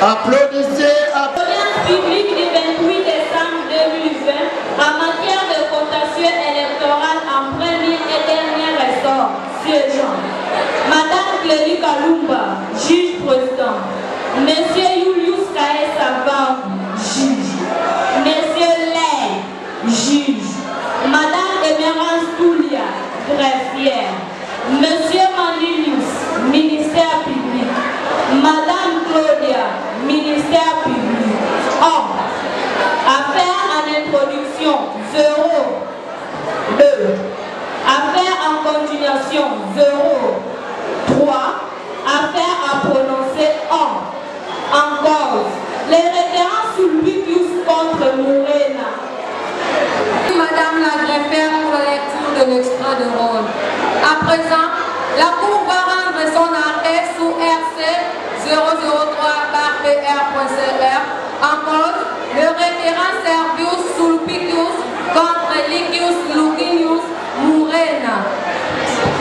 Applaudissez. Audience publique du 28 décembre 2020 en matière de contentieux électoral en premier et dernier ressort. Siégeant. Madame Clélie Kalumba, juge président. Monsieur Julius Kae Savang, juge. Monsieur Lay, juge. Madame Emerance Toulia, greffière. Monsieur Manilius, ministère public. Madame Claudia, ministère public. Or, affaire en introduction, 0. 2. Affaire en continuation, 0. 3. Affaire à prononcer, 1. En cause, les références sur Lucius contre Morena. Madame la greffière pour la lecture de l'extrait de rôle. À présent, la Cour va rendre son arrêt sous RC 003/PR.CR en cause le référent Servius Sulpicius contre Licius Lucinius Morena.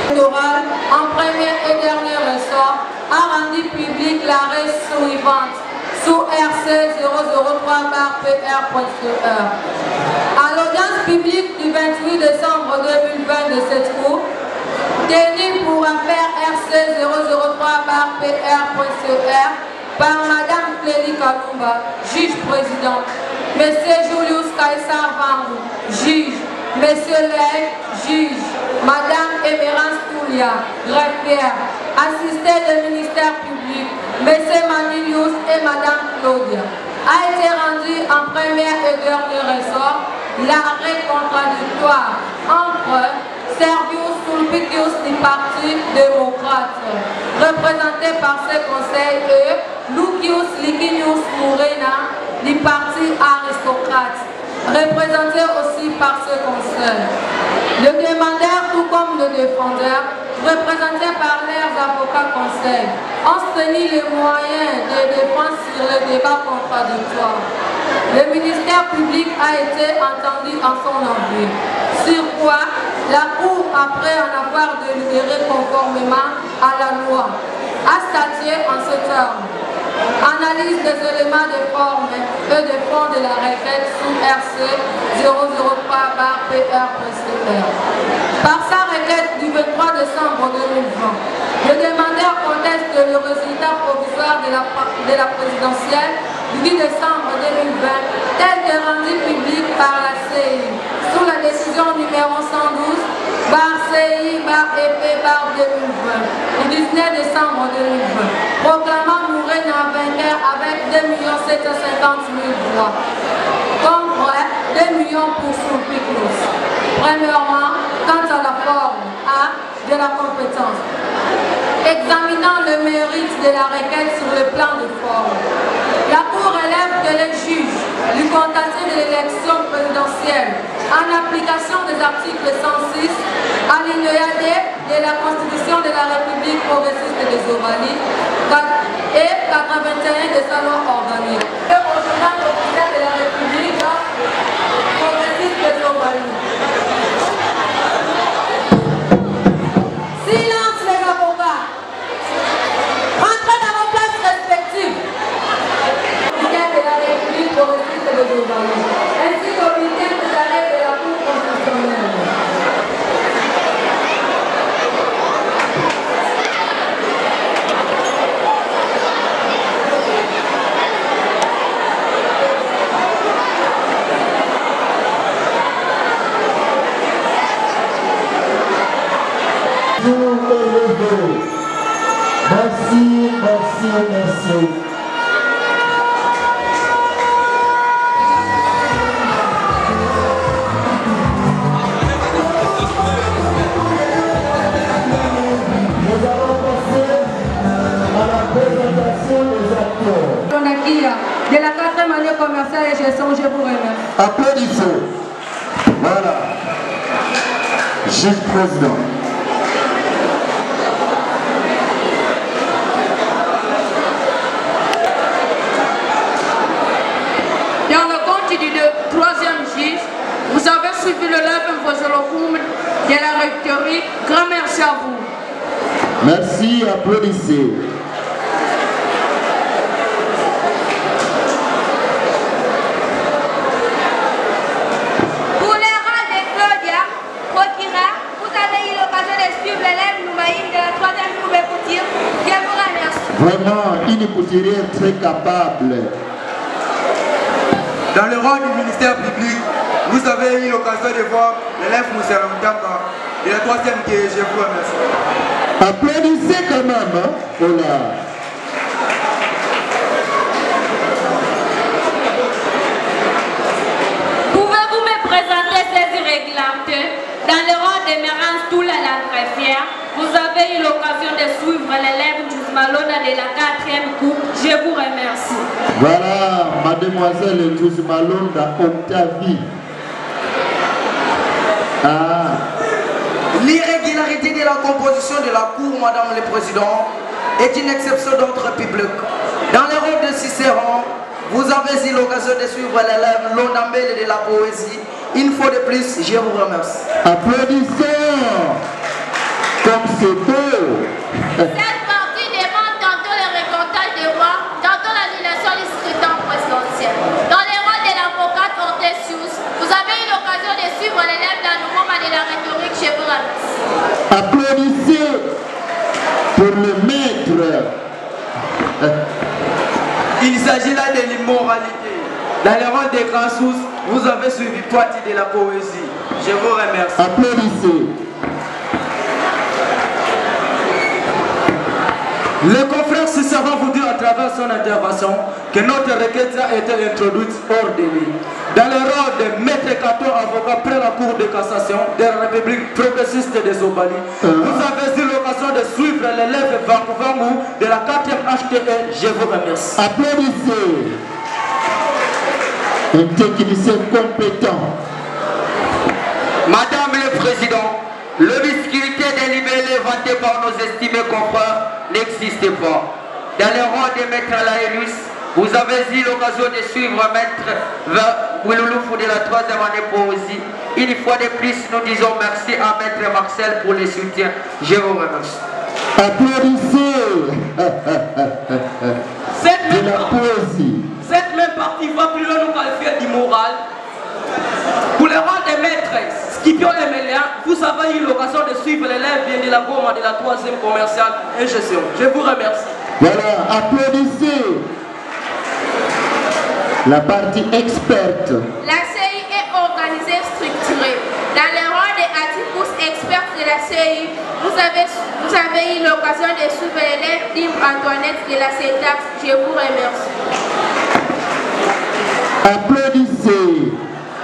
L'électoral, en premier et dernier ressort, a rendu public l'arrêt suivante sous RC 003/PR.CR. À l'audience publique du 28 décembre 2020 de cette Cour, tenue pour affaire RC 003/PR.CR par Madame Clélie Kalumba, juge président, Monsieur Julius Kaisar Vangu, juge, Monsieur Ley, juge, Madame Emerance Toulia, greffière, assisté du ministère public, Monsieur Manilius et Madame Claudia, a été rendu en premier et dernier ressort l'arrêt contradictoire entre Servius Sulpicius du Parti démocrate, représenté par ses conseils, et Lucius Licinius Morena du Parti aristocrate, représenté aussi par ses conseils. Le demandeur, tout comme le défendeur, représentés par leurs avocats conseils, ont tenu les moyens de défense sur le débat contradictoire. Le ministère public a été entendu en son envie, sur quoi la Cour, après en avoir délibéré conformément à la loi, a statué en ce terme. Analyse des éléments de forme et de fond de la requête sous RC 003/PR.CR. Par sa requête du 23 décembre 2020, le demandeur conteste le résultat provisoire de la présidentielle du 10 décembre 2020 tel que rendu public par la CI sous la décision numéro 112 CI/EP/2020 du 19 décembre 2020 proclamant Morena vainqueur avec 2 750 000 voix contre 2 millions pour Sulpicius. Premièrement, quant à la forme de la compétence, examinant le mérite de la requête sur le plan de forme, la Cour relève que les juges du contentieux de l'élection présidentielle, en application des articles 106, alinéa D de la Constitution de la République progressiste des Ovalie et 81 de sa loi organique, et au journal officiel de la République progressiste des Ovalie. Silence les avocats. Rentrez dans vos places respectives. De la République progressiste de Ovalie, ainsi qu'au bulletin de l'arrêt de la Cour constitutionnelle. merci. De la 4e année commerciale et gestion, je vous remercie. Applaudissez. Voilà. Juge président. Dans le compte du 3e juge, vous avez suivi le lève Vosolocum de la rectorie. Grand merci à vous. Merci, applaudissez. Vraiment, une couturière très capable. Dans le rôle du ministère public, vous avez eu l'occasion de voir l'élève Moussa Mtaka de la 3e que je vous remercie. Applaudissez quand même, hein? Oh là. Pouvez-vous me présenter ces irrégularités? Dans le rôle de Mérance Toula la greffière, vous avez eu l'occasion de suivre l'élève Malona de la 4e coupe. Je vous remercie. Voilà, mademoiselle Malona Octavie. Ah. L'irrégularité de la composition de la Cour, Madame le Président, est une exception d'ordre public. Dans le rôle de Cicéron, vous avez eu l'occasion de suivre l'élève Londambele de la poésie. Une fois de plus, je vous remercie. Applaudissons. Comme c'est beau. Cette partie demande tantôt le récoltage des voix, tantôt l'annulation du scrutin présidentiel. Dans les rôles de l'avocate Ortesius, vous avez eu l'occasion de suivre l'élève d'un nouveau de la rhétorique chez vous. Applaudissez pour le maître. Il s'agit là de l'immoralité. Dans les rôles des grands sous, vous avez suivi Poitiers de la poésie. Je vous remercie. Applaudissez. Le confrère Cicéron vous dit à travers son intervention que notre requête a été introduite hors délai. Dans le rôle de maître Cato, avocat près la Cour de cassation de la République progressiste des Obali, vous avez eu l'occasion de suivre l'élève Vancouver de la 4e HTE. Je vous remercie. Applaudissez. Un technicien compétent. Madame le Président, l'obscurité des libellés vantés par nos estimés confrères n'existe pas. Dans le rôle de Maître Laérus, vous avez eu l'occasion de suivre Maître Wilouloufou de la 3e année poésie. Une fois de plus, nous disons merci à Maître Marcel pour le soutien. Je vous remercie. Applaudissez. De la poésie. Cette même partie va plus loin nous qualifier d'immoral. Pour le rôle des maîtres, Scipio Emelien, vous avez eu l'occasion de suivre l'élève de la Goma de la 3e commerciale et gestion. Je vous remercie. Voilà, applaudissez. La partie experte. La CI est organisée, structurée. Dans le rôle des Atticus experts de la CI, vous avez eu l'occasion de suivre l'élève Dim Antoinette de la CETAX. Je vous remercie. Applaudissez.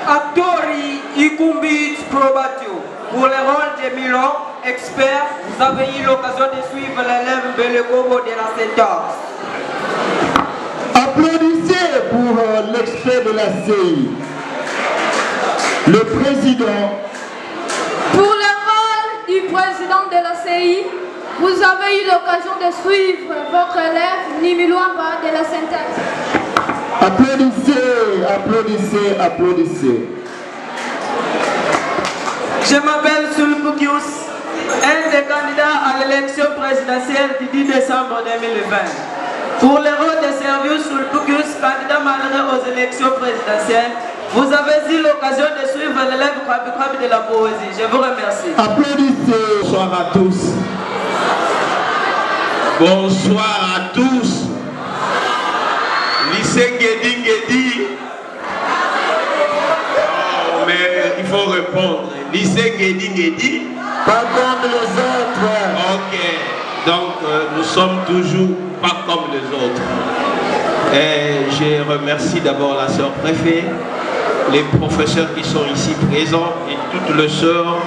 Actori Ikumbit Probatio. Pour le rôle de Milan, expert, vous avez eu l'occasion de suivre l'élève Belekobo de la CETAX. Applaudissez pour l'expert de la CI. Le président. Pour le rôle du président de la CI, vous avez eu l'occasion de suivre votre élève Nimilouamba de la syntaxe. Applaudissez, applaudissez, applaudissez. Je m'appelle Sulpukius, un des candidats à l'élection présidentielle du 10 décembre 2020. Pour le rôle de service Sulpukius, candidat malheureux aux élections présidentielles, vous avez eu l'occasion de suivre l'élève Krabi de la poésie. Je vous remercie. Applaudissez. Bonsoir à tous. Bonsoir à tous. Lycée Ngedi. Oh, mais il faut répondre. Lycée Ngedi. Pas comme les autres. Ok. Donc, nous sommes toujours pas comme les autres. Et je remercie d'abord la sœur préfet, les professeurs qui sont ici présents et toutes les sœurs,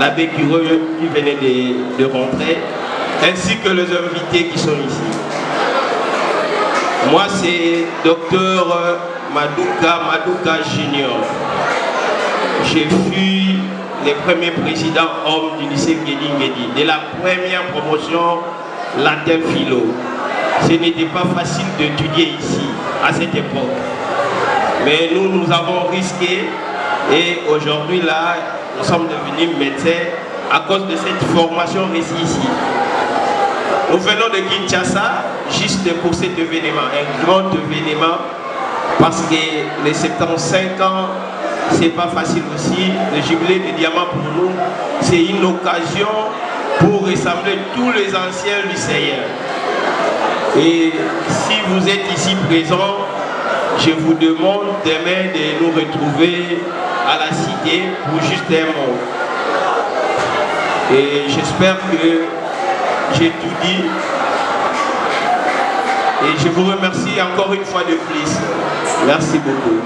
l'abbé Cureux qui venait de rentrer, ainsi que les invités qui sont ici. Moi, c'est Dr Madouka Junior. J'ai fui les premiers présidents hommes du lycée Guédi de la première promotion latin philo. Ce n'était pas facile d'étudier ici à cette époque. Mais nous avons risqué et aujourd'hui là, nous sommes devenus médecins à cause de cette formation ici. Nous venons de Kinshasa juste pour cet événement, un grand événement, parce que les 75 ans, c'est pas facile aussi. Le jubilé de diamant pour nous, c'est une occasion pour rassembler tous les anciens lycéens. Et si vous êtes ici présents, je vous demande demain de nous retrouver à la cité pour juste un mot. Et j'espère que j'ai tout dit. Et je vous remercie encore une fois de plus. Merci beaucoup.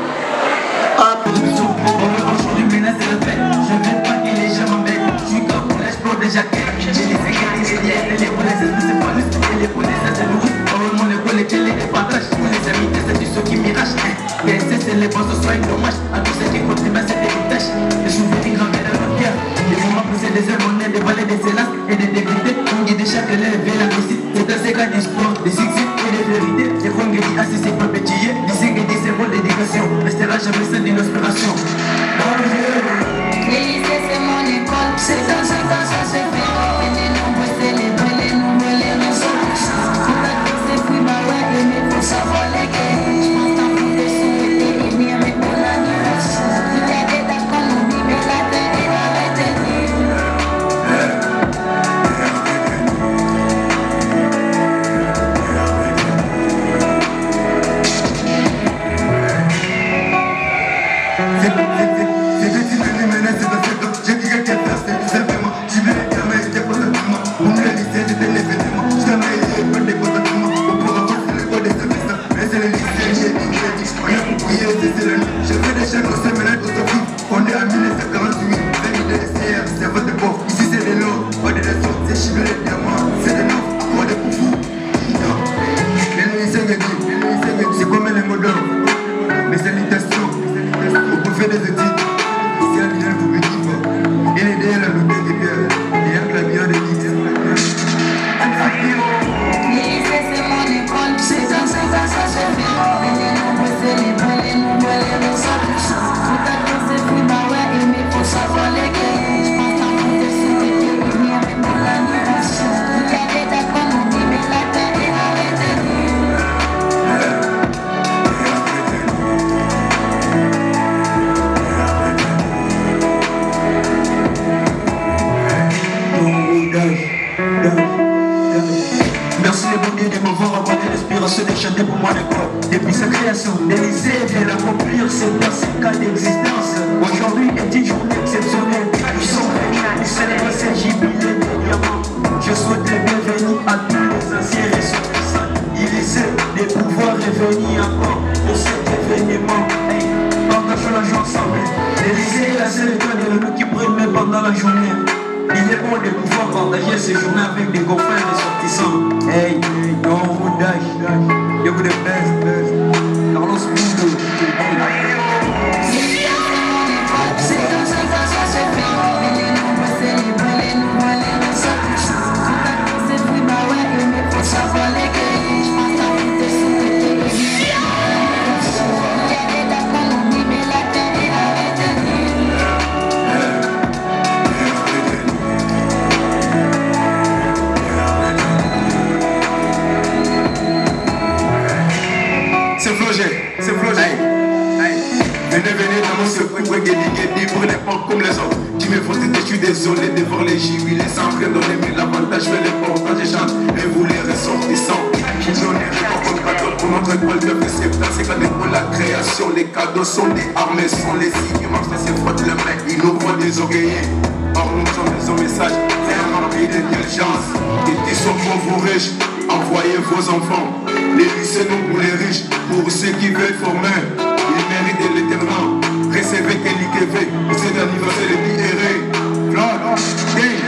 C'est les bons ce soir une hommage à tous ceux qui contribuent à cette héritage. Les souvenirs gravés dans nos cœurs. Les moments poussés des harmonies, des vallées, des sénats et des déclités. On guide chaque élève et la réussite. C'est dans ces cas d'histoire, des succès et des vérités. Les fonds qui assis c'est pas pétillé. Des signes et des symboles d'éducation. Restera jamais seul d'une inspiration. Les lycées c'est mon école. C'est dans ce temps ça se fait. Et les nombreux célèbres, les nombreux les ressources. Tout à fait c'est plus bas ouais, et mais pour savoir les gains. Merci les bons dieux de m'avoir apporté l'inspiration de chanter pour moi l'école. Depuis sa création, l'Élysée vient d'accomplir ses cas d'existence. Aujourd'hui est une journée exceptionnelle. Nous sommes venus à célébrer ce jubilé de diamants. Je souhaite les bienvenus à tous les anciens ressortissants du lycée de pouvoir revenir encore pour cet événement. Hey, partageons la joie ensemble. L'Élysée est la seule étoile de nous qui brille même pendant la journée. Il est bon de pouvoir partager ces journées avec des confrères ressortissants. Hey, non, Roudage, you the best. Carlos Mundo. C'est dans ce temps ça se fait. Et les nombreux célèbres, les nombreux les ressortissants. Tout à fait c'est plus bas ouais, mais faut savoir les gains. Je pense à vous de souhaiter. Il y a des dates qu'on oublie, mais la terre est à retenir. C'est Flogé. Venez dans mon secours, Guédi pour les portes comme les autres. Tu me fais je suis désolé devant les jubilés sans rien donner, mais l'avantage fait l'important, je chante et vous les ressortissants. Je donnerai pas comme cadeau pour notre école de septembre, c'est quand pour la création, les cadeaux sont des armes, sont les signes, marchent, se frottent les mains, ils nous voient des oreillers. En montrant son message, c'est un rempli d'intelligence, et qui sont pour vous riches, en Envoyez vos enfants, les lycées non pour les riches, pour ceux qui veulent former. Ils méritent l'éternel. Recevez Kelikeve, c'est l'anniversaire de Pierre. Vlad, hey.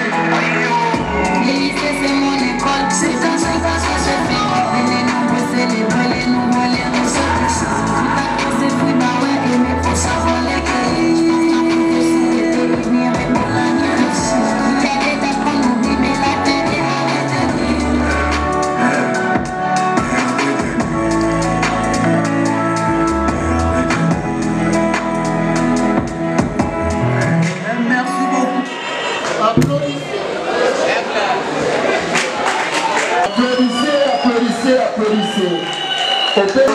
Les lycées c'est mon école, c'est comme ça que ça se fait. Les nombreux célébrer, les nouveaux, les réseaux. Tout à coup c'est fou, bah ouais, et mais faut savoir les cahiers. Je pense qu'un peu de souhaiter venir avec mon anniversaire. Les détails qu'on oublie, mais la tête est arrêtée. Merci beaucoup. Applaudissez. Applaudissez, applaudissez, applaudissez. Chanter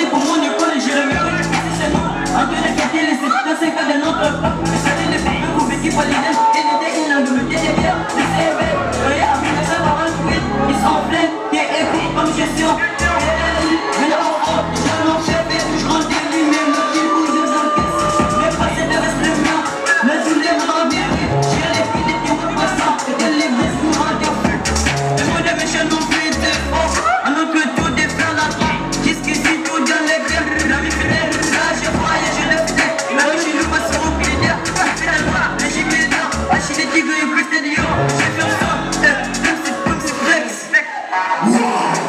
pour mon école et je le mérite. C'est nous. Entre les quartiers, les secteurs, c'est que de notre peuple. Les salés, les pauvres, vous vécu par les nains. Et les déguinants, de me dire des bières. Les CV, en 1948, ils sont pleins. Des épis comme gestion. Mais là, je m'en fais, je rentre des lumières. Le petit bout de encaisse. Les passés de reste le mien. Le dîner me rend bien. J'ai les filles des petits mots de poisson. Et des livres, je me rends bien. Les mots de méchants n'ont plus de force. À notre tour de faire la trappe. Jusqu'ici, tout dans les biens. La vie fait là, je vois et je le fais. La vie, je ne passe pas au pied d'air. Les gibets d'or, lâcher les tigres et plus de lions. Je vais faire ça. Comme c'est flex.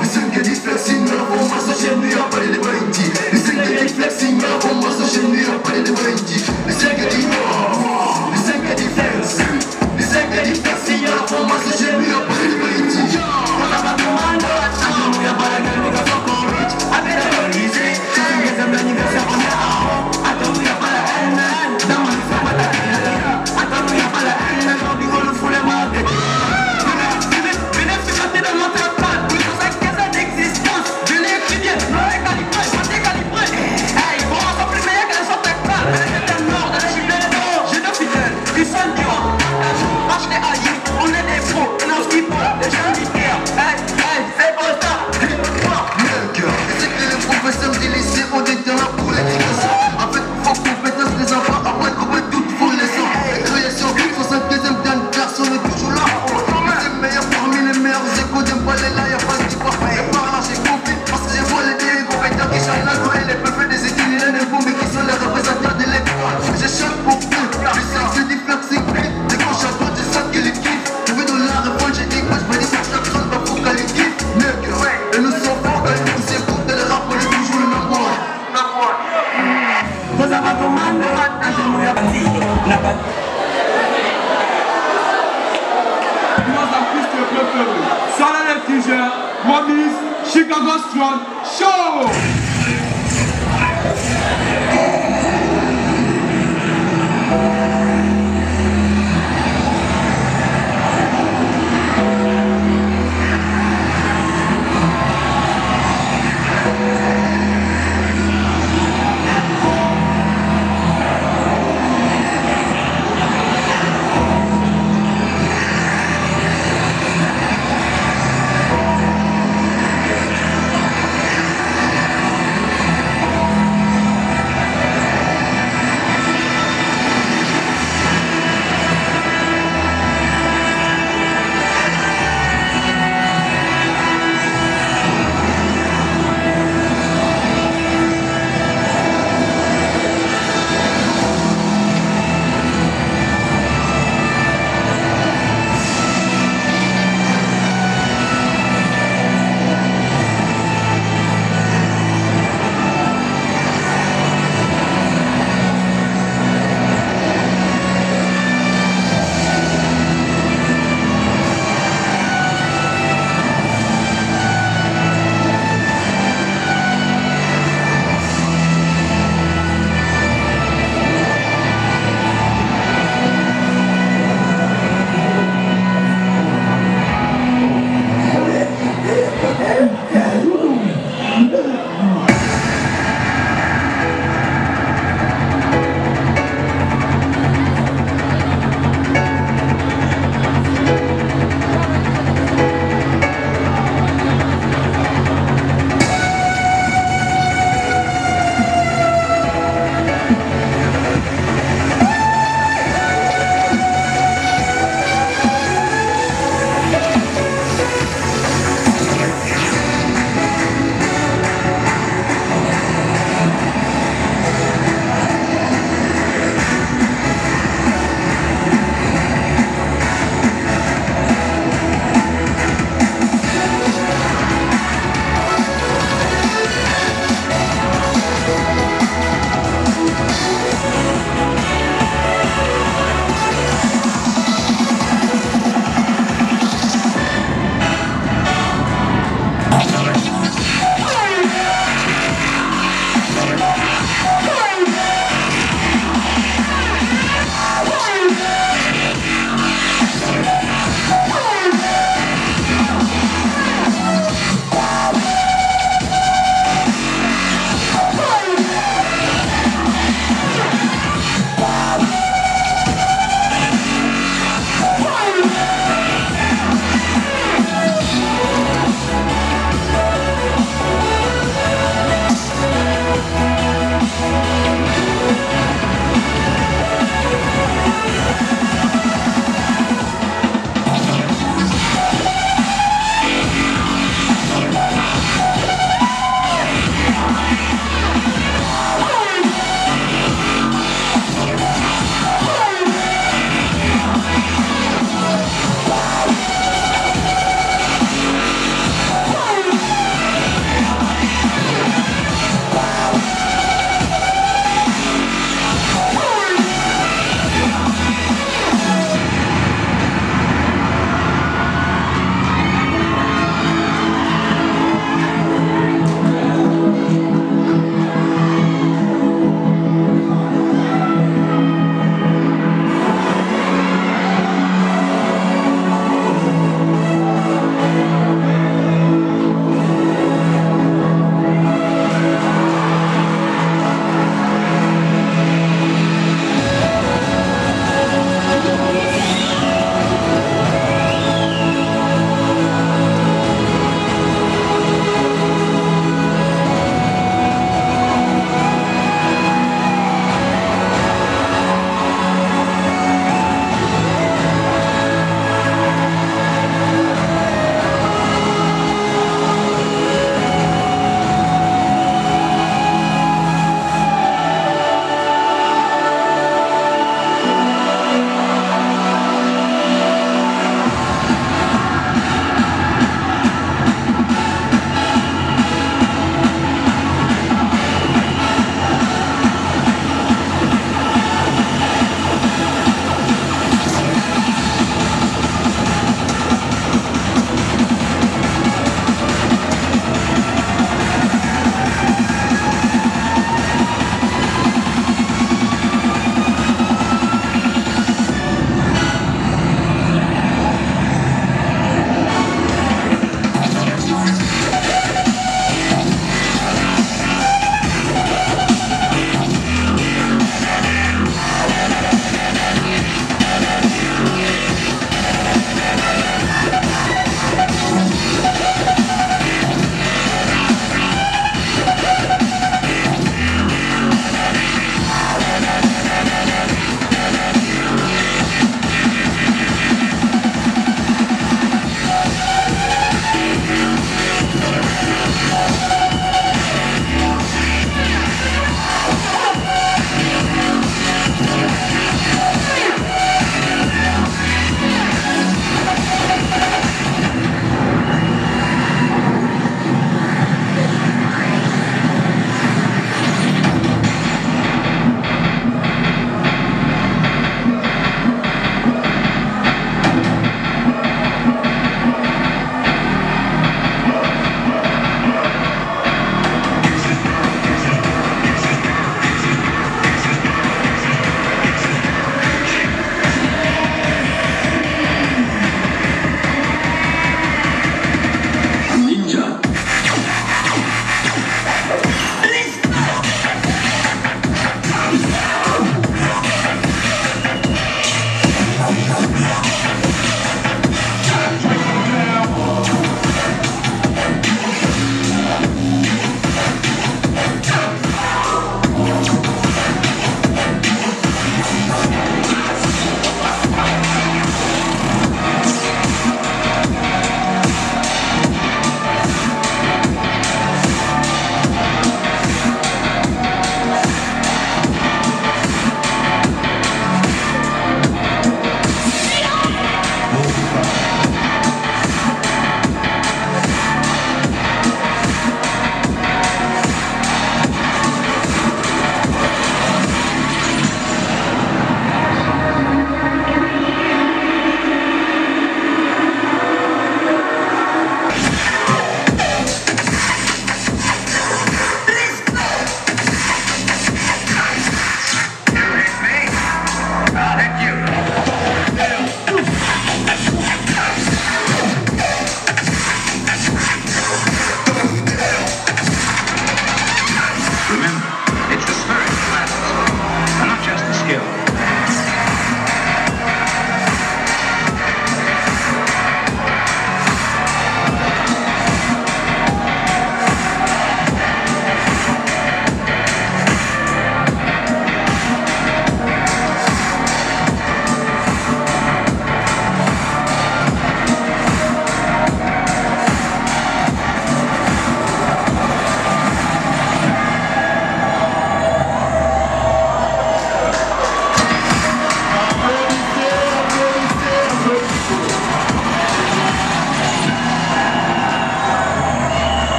Les 5 qui flexing, la bombe à ce chien, il a pas les baïti. Les 5 qui flexing, la bombe à ce chien, il a pas les baïti. Les 5 qui les 5 qui flex. Les 5 qui flexing, la bombe à ce chien, il a pas les baïti. On a pas de commando, il y a pas la gueule, les gars sont comme rich. Avec la réalisée, c'est un anniversaire, on est à haut. Attends, il y a pas la haine. Dans mon histoire, pas la haine. Attends, il y a pas la haine. On dit qu'on le fout les mains. Venez se passer dans notre plan. Ils ont 5 ans d'existence. Je l'ai étudié, non calibré, pas décalibré. Hey, bon, on s'en plus meilleur que les sortes de plats. C'est un nord de la Chine. J'ai deux fidèles, qui sont du haut. Marche les haïs, on est des pros. On a ce qu'il faut, les gens du terre. Hey, c'est pas ça. C'est que les professeurs du lycée ont des talents pour l'éducation. Avec vos compétences, les enfants apprennent comment toutes vos leçons. Les créations, 72e d'un garçon est toujours là. C'est meilleur parmi les meilleurs échos d'un balai là, y'a pas de débat. Et par là, j'ai compris, parce que j'ai volé des compétents qui chantent la loi et les peuples des étudiants des bons, mais qui sont les représentants de l'école. Je chante pour eux, je sais que c'est du flexing. Les grands chanteurs, je sens qu'ils les kiffent. Tu veux dans la réponse, j'ai dit quoi, je me dis pour chaque chose, bah faut qu'elle les kiffe. Et nous sommes forts quand ils nous écoutent, le rap, on est toujours le number one. Vous avez commandé, Nos artistes préférés, Salah les Tigers, Momis, Chicago Strong, Show!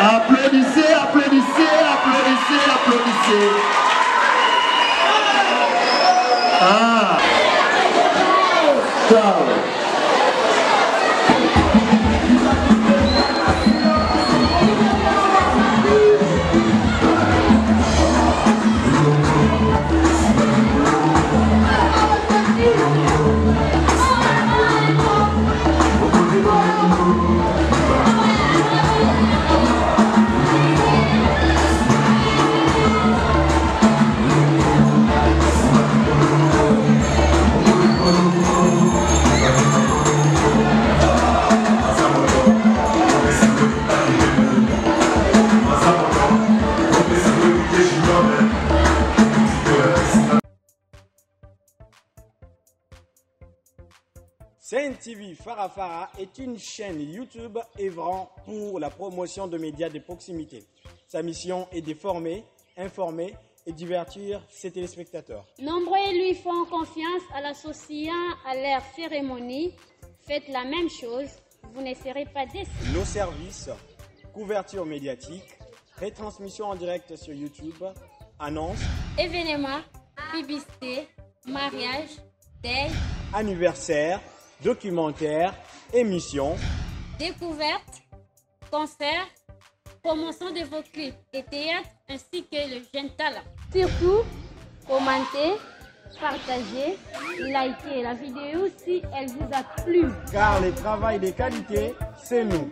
Applaudissez, applaudissez, applaudissez, applaudissez. Ah. Ciao. CNTV Farafara est une chaîne YouTube œuvrant pour la promotion de médias de proximité. Sa mission est de former, informer et divertir ses téléspectateurs. Nombreux lui font confiance en l'associant à leur cérémonie. Faites la même chose, vous ne serez pas déçus. Nos services, couverture médiatique, retransmission en direct sur YouTube, annonces, événements, publicité, mariage, deuil, anniversaire, documentaires, émissions, découvertes, concerts, promotion de vos clips et théâtre ainsi que le jeune talent. Surtout, commentez, partagez, likez la vidéo si elle vous a plu. Car le travail de qualité, c'est nous.